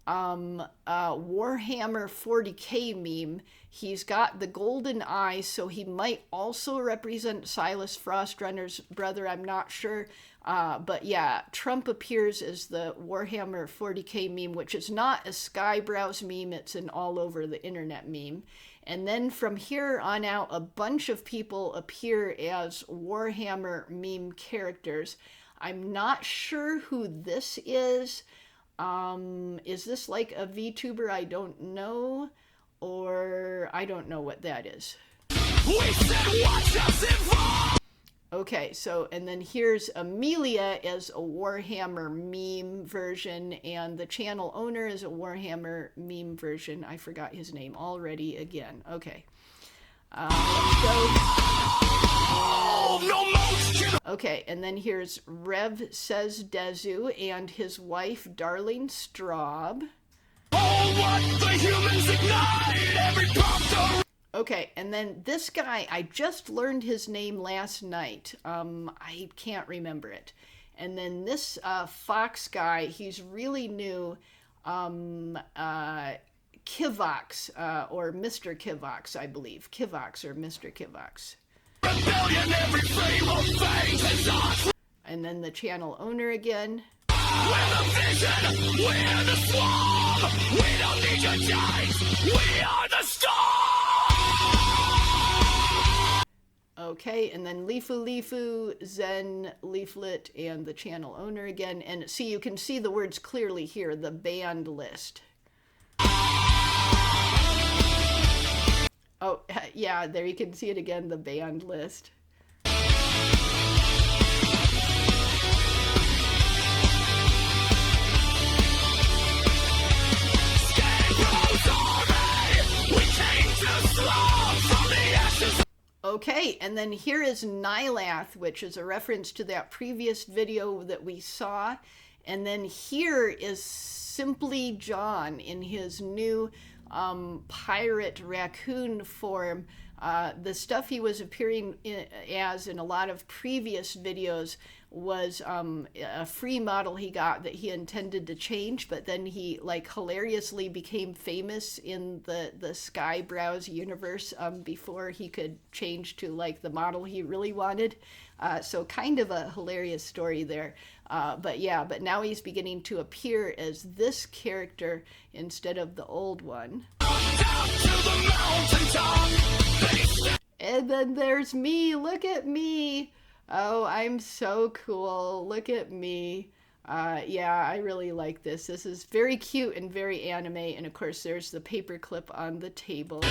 Warhammer 40K meme. He's got the golden eye, so he might also represent Silas Frostrunner's brother. I'm not sure. But yeah, Trump appears as the Warhammer 40K meme, which is not a Skyebrows meme. It's an all over the internet meme. And then from here on out, a bunch of people appear as Warhammer meme characters. I'm not sure who this is. Is this like a VTuber I don't know? Or I don't know what that is. Okay, so, and then here's Amelia as a Warhammer meme version, and the channel owner is a Warhammer meme version. I forgot his name already again. Okay. Let's go. Okay, and then here's Rev Says Dezu and his wife, Darling Straub. Okay, and then this guy, I just learned his name last night. I can't remember it. And then this Fox guy, he's really new. Kivox, or Mr. Kivox, I believe. Kivox or Mr. Kivox. And then the channel owner again. We're the vision, we're the swarm. We don't need your dice, we are the storm. Okay, and then Lifu, Zen, Leaflet, and the channel owner again. And see, you can see the words clearly here, the band list. Oh, yeah, there you can see it again, the band list. Okay, and then here is Nylath, which is a reference to that previous video that we saw. And then here is Simply John in his new pirate raccoon form. The stuff he was appearing as in a lot of previous videos was a free model he got that he intended to change, but then he hilariously became famous in the Skyebrows universe before he could change to the model he really wanted. So kind of a hilarious story there. But now he's beginning to appear as this character instead of the old one. And then there's me. Look at me. Oh, I'm so cool. Look at me. Yeah, I really like this. This is very cute and very anime. And of course, there's the paperclip on the table.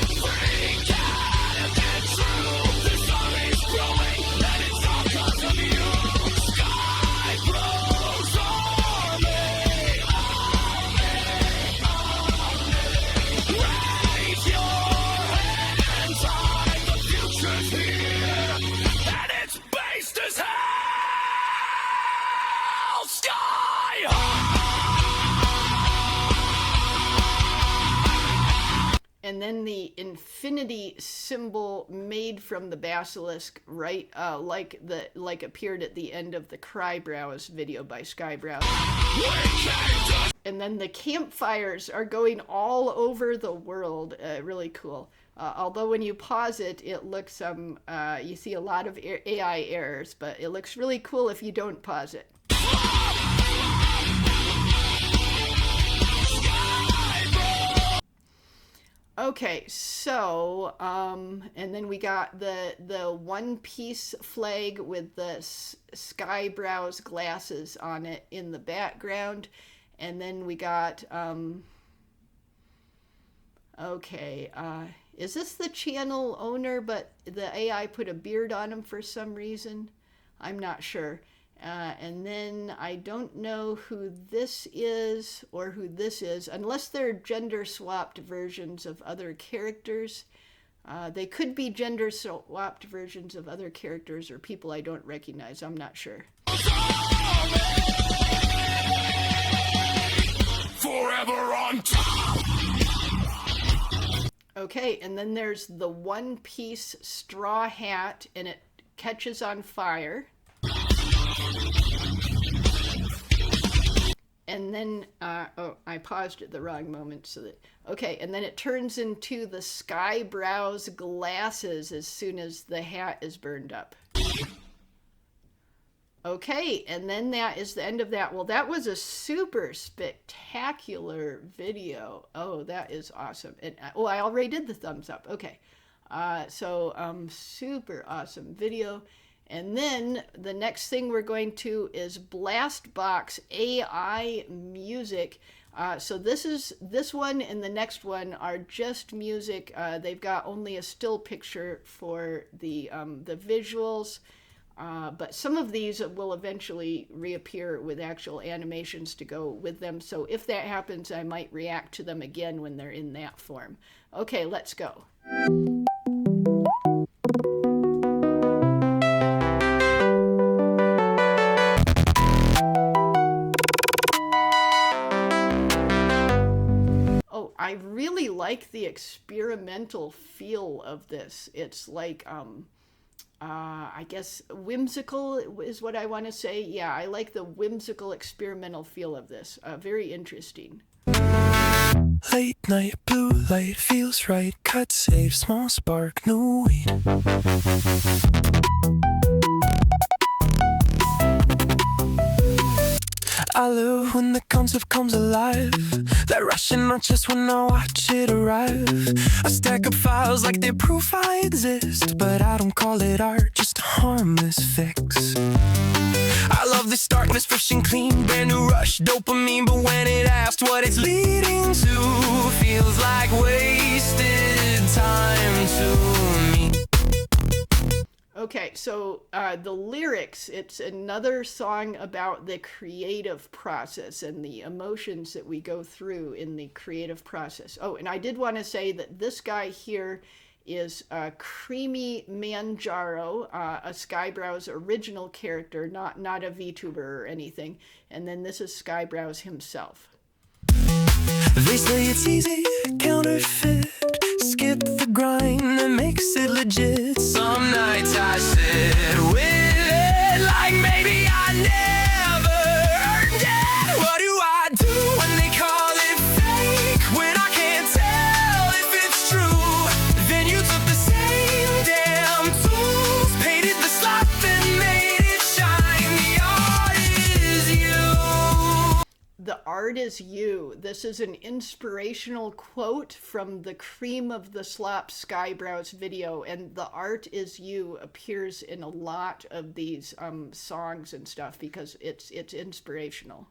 And then the infinity symbol made from the basilisk, right? Like appeared at the end of the Skyebrows video by Skyebrows. And then the campfires are going all over the world. Really cool. Although when you pause it, it looks you see a lot of AI errors, but it looks really cool if you don't pause it. Okay, so, and then we got the One Piece flag with the Skyebrows glasses on it in the background. And then we got, okay, is this the channel owner, but the AI put a beard on him for some reason? I'm not sure. And then I don't know who this is or who this is, unless they're gender-swapped versions of other characters. They could be gender-swapped versions of other characters or people I don't recognize. I'm not sure. Forever on top. Okay, and then there's the One Piece straw hat, and it catches on fire. And then, oh, I paused at the wrong moment so that, okay, and then it turns into the Skyebrows glasses as soon as the hat is burned up. Okay, and then that is the end of that. Well, that was a super spectacular video. Oh, that is awesome. And, oh, I already did the thumbs up. Okay, so super awesome video. And then the next thing we're going to is Blastbox AI music. So this one and the next one are just music. They've got only a still picture for the visuals, but some of these will eventually reappear with actual animations to go with them. So if that happens, I might react to them again when they're in that form. Okay, let's go. I really like the experimental feel of this. It's like, I guess whimsical is what I want to say. Yeah, I like the whimsical experimental feel of this. Very interesting. Late night blue light feels right. Cut save small spark no weed. I love when the concept comes alive. That rush in my chest when I watch it arrive. I stack up files like they proof I exist, but I don't call it art, just a harmless fix. I love the start when it's fresh and clean, brand new rush, dopamine. But when it asks what it's leading to, feels like wasted time to me. Okay, so the lyrics, it's another song about the creative process and the emotions that we go through in the creative process. Oh, and I did want to say that this guy here is Creamy Manjaro, a Skyebrows original character, not a VTuber or anything. And then this is Skyebrows himself. They say it's easy, counterfeit. Skip the grind that makes it legit. Some nights I sit with it like maybe I never earned it. What do I do when they call it fake? When I can't tell if it's true? Then you took the same damn tools, painted the slop and made it shine. The art is you. The art art is you. This is an inspirational quote from the Cream of the Slop Skyebrows video, and the art is you appears in a lot of these songs and stuff because it's inspirational.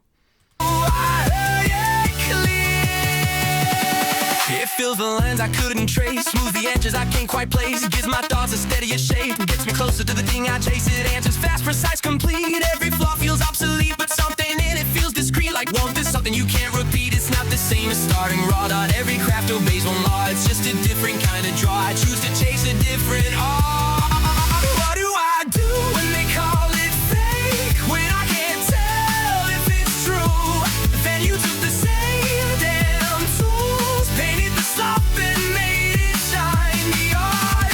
It fills the lines I couldn't trace, smooth the edges I can't quite place. It gives my thoughts a steadier shape, gets me closer to the thing I chase. It answers fast, precise, complete. Every flaw feels obsolete, but something in it feels discreet. Like warmth is something you can't repeat. It's not the same as starting raw dot. Every craft obeys one law. It's just a different kind of draw. I choose to chase a different art. What do I do when they call it fake? When I can't tell if it's true? Then you took the same damn tools, painted the slop and made it shine. The art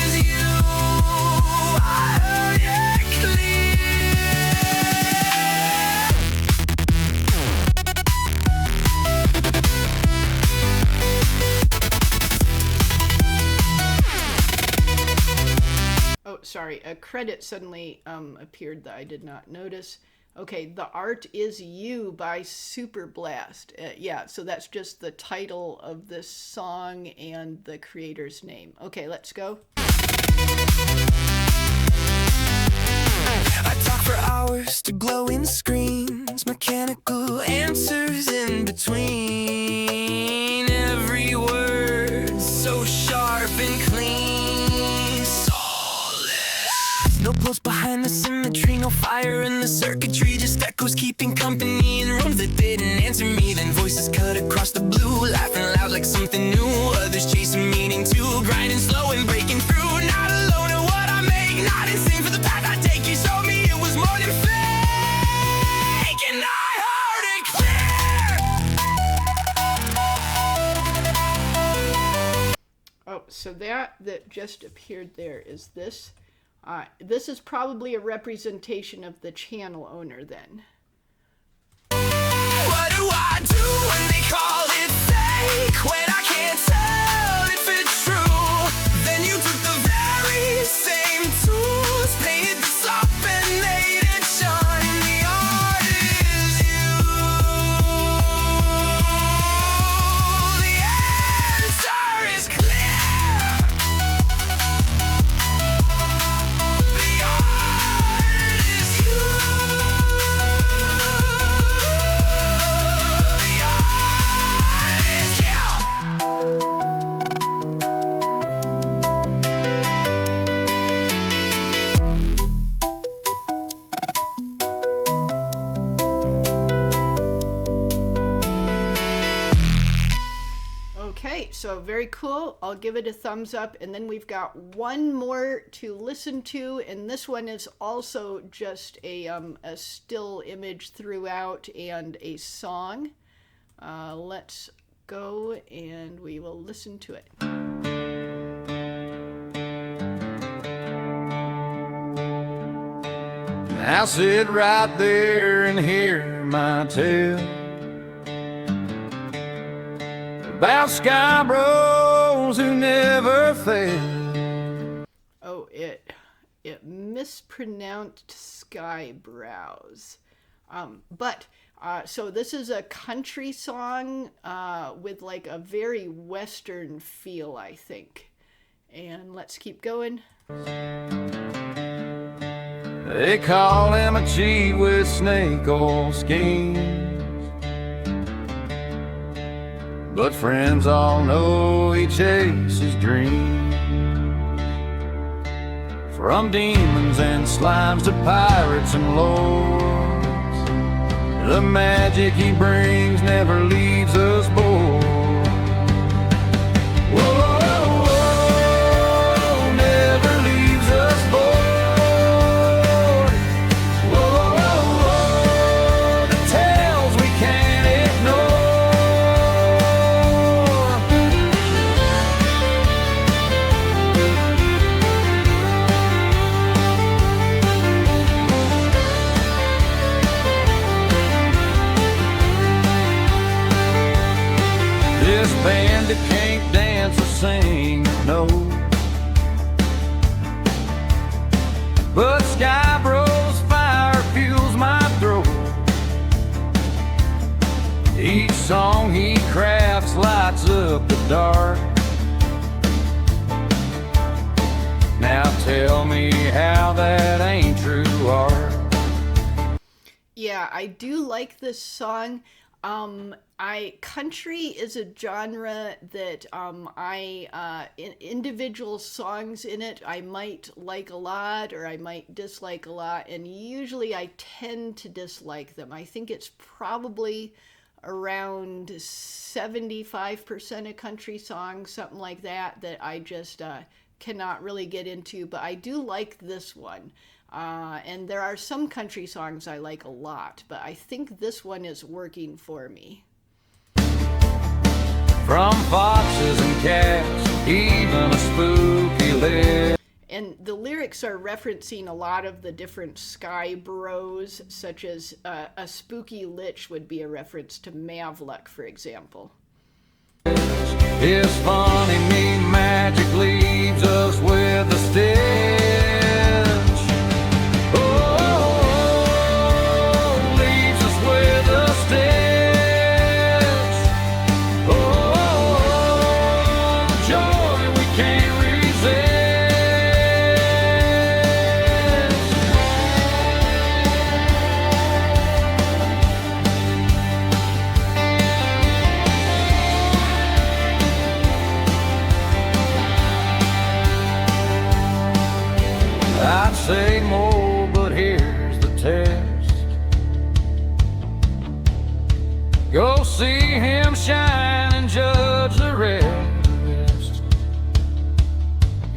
is you. I heard it clear. Oh, sorry, a credit suddenly appeared that I did not notice. Okay, The Art Is You by Super Blast. Yeah, so that's just the title of this song and the creator's name. Okay, let's go. I talk for hours to glowing screens, mechanical answers in between. Every word so sharp and clean, soulless. No pulse behind the symmetry, no fire in the circuitry, just echoes keeping company in rooms that didn't answer me. Then voices cut across the blue, laughing loud like something new. Others chasing meaning too, grinding slow and breaking through. Not alone in what I make, not insane for the path I take. You showed me it was more than fake, and I heard it clear. Oh, so that just appeared there is this. This is probably a representation of the channel owner then. What do I do when they call it fake? When I can't tell if it's true? Then you took the very same tools, painted the slop and made it shine. The art is you. The answer is clear. The art is you. Okay, so very cool. I'll give it a thumbs up. And then we've got one more to listen to. And this one is also just a still image throughout and a song. Let's go and we will listen to it. I'll sit right there and hear my tale about Skyebrows who never fail. Oh, it mispronounced Skyebrows. So this is a country song with like a very Western feel, I think. And let's keep going. They call him a chief with snake oil schemes, but friends all know he chases dreams. From demons and slimes to pirates and lords, the magic he brings never leaves us bored. Whoa, never leaves us bored. The tales we can't This bandit can't dance or sing, no, but Skyebrows fire fuels my throat. song he crafts lights up the dark. Now tell me how that ain't true art. Yeah, I do like this song. Country is a genre that individual songs in it I might like a lot or I might dislike a lot, and usually I tend to dislike them. I think it's probably around 75% of country songs, something like that, that I just cannot really get into, but I do like this one. And there are some country songs I like a lot, but I think this one is working for me. From foxes and cats, even a spooky lid. And the lyrics are referencing a lot of the different Skyebrows, such as a spooky lich would be a reference to Mavluck, for example. It's funny, me magic leaves us with a stitch. I'd say more, but here's the test. Go see him shine and judge the rest.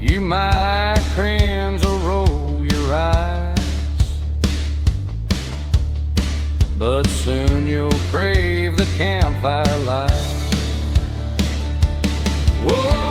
You might cringe or roll your eyes, but soon you'll crave the campfire light. Whoa.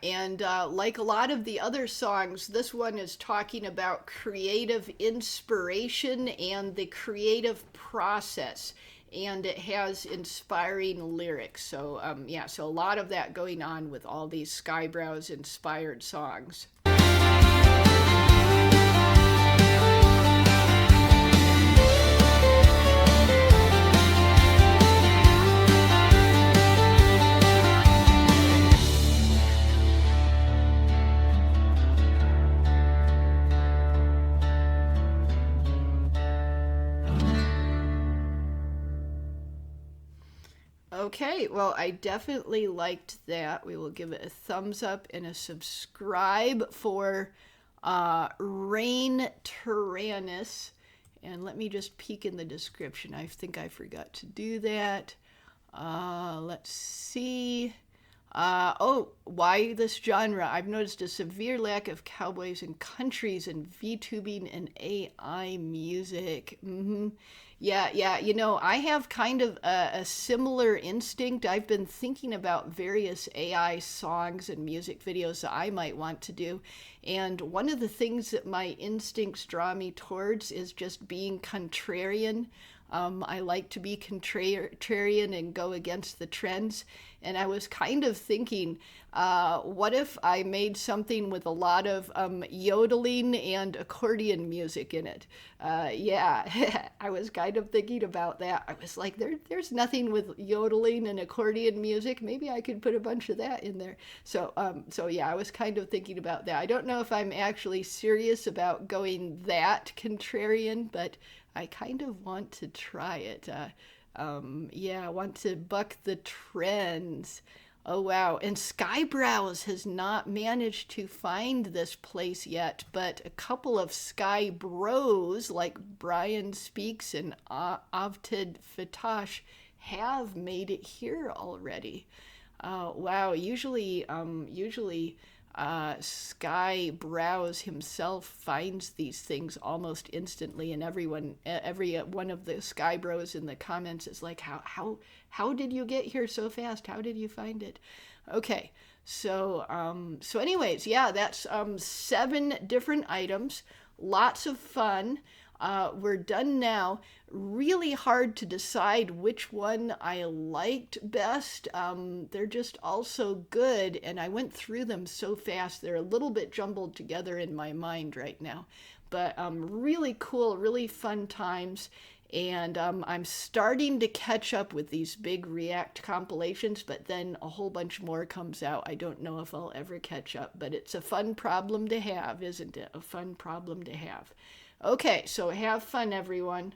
And like a lot of the other songs, this one is talking about creative inspiration and the creative process, and it has inspiring lyrics. So yeah, so a lot of that going on with all these Skyebrows inspired songs. Okay, well, I definitely liked that. We will give it a thumbs up and a subscribe for Rain Tyrannus. And let me just peek in the description. I think I forgot to do that. Let's see. Oh, why this genre? I've noticed a severe lack of cowboys and countries and VTubing and AI music. Yeah, you know, I have kind of a similar instinct. I've been thinking about various AI songs and music videos that I might want to do. And one of the things that my instincts draw me towards is just being contrarian. I like to be contrarian and go against the trends. And I was kind of thinking, what if I made something with a lot of yodeling and accordion music in it? Yeah, I was kind of thinking about that. I was like, there's nothing with yodeling and accordion music. Maybe I could put a bunch of that in there. So yeah, I was kind of thinking about that. I don't know if I'm actually serious about going that contrarian, but I kind of want to try it. Yeah, I want to buck the trends. Oh, wow. And Skyebrows has not managed to find this place yet, but a couple of Skyebros, like Brian Speaks and Avted Fatash, have made it here already. Wow. Usually Skyebrows himself finds these things almost instantly, and every one of the Skyebrows in the comments is like, how did you get here so fast? How did you find it? Okay, so anyways, yeah, that's 7 different items. Lots of fun. We're done now. Really hard to decide which one I liked best. They're just all so good, and I went through them so fast. They're a little bit jumbled together in my mind right now. But really cool, really fun times. And I'm starting to catch up with these big React compilations, but then a whole bunch more comes out. I don't know if I'll ever catch up, but it's a fun problem to have, isn't it? A fun problem to have. Okay, so have fun, everyone.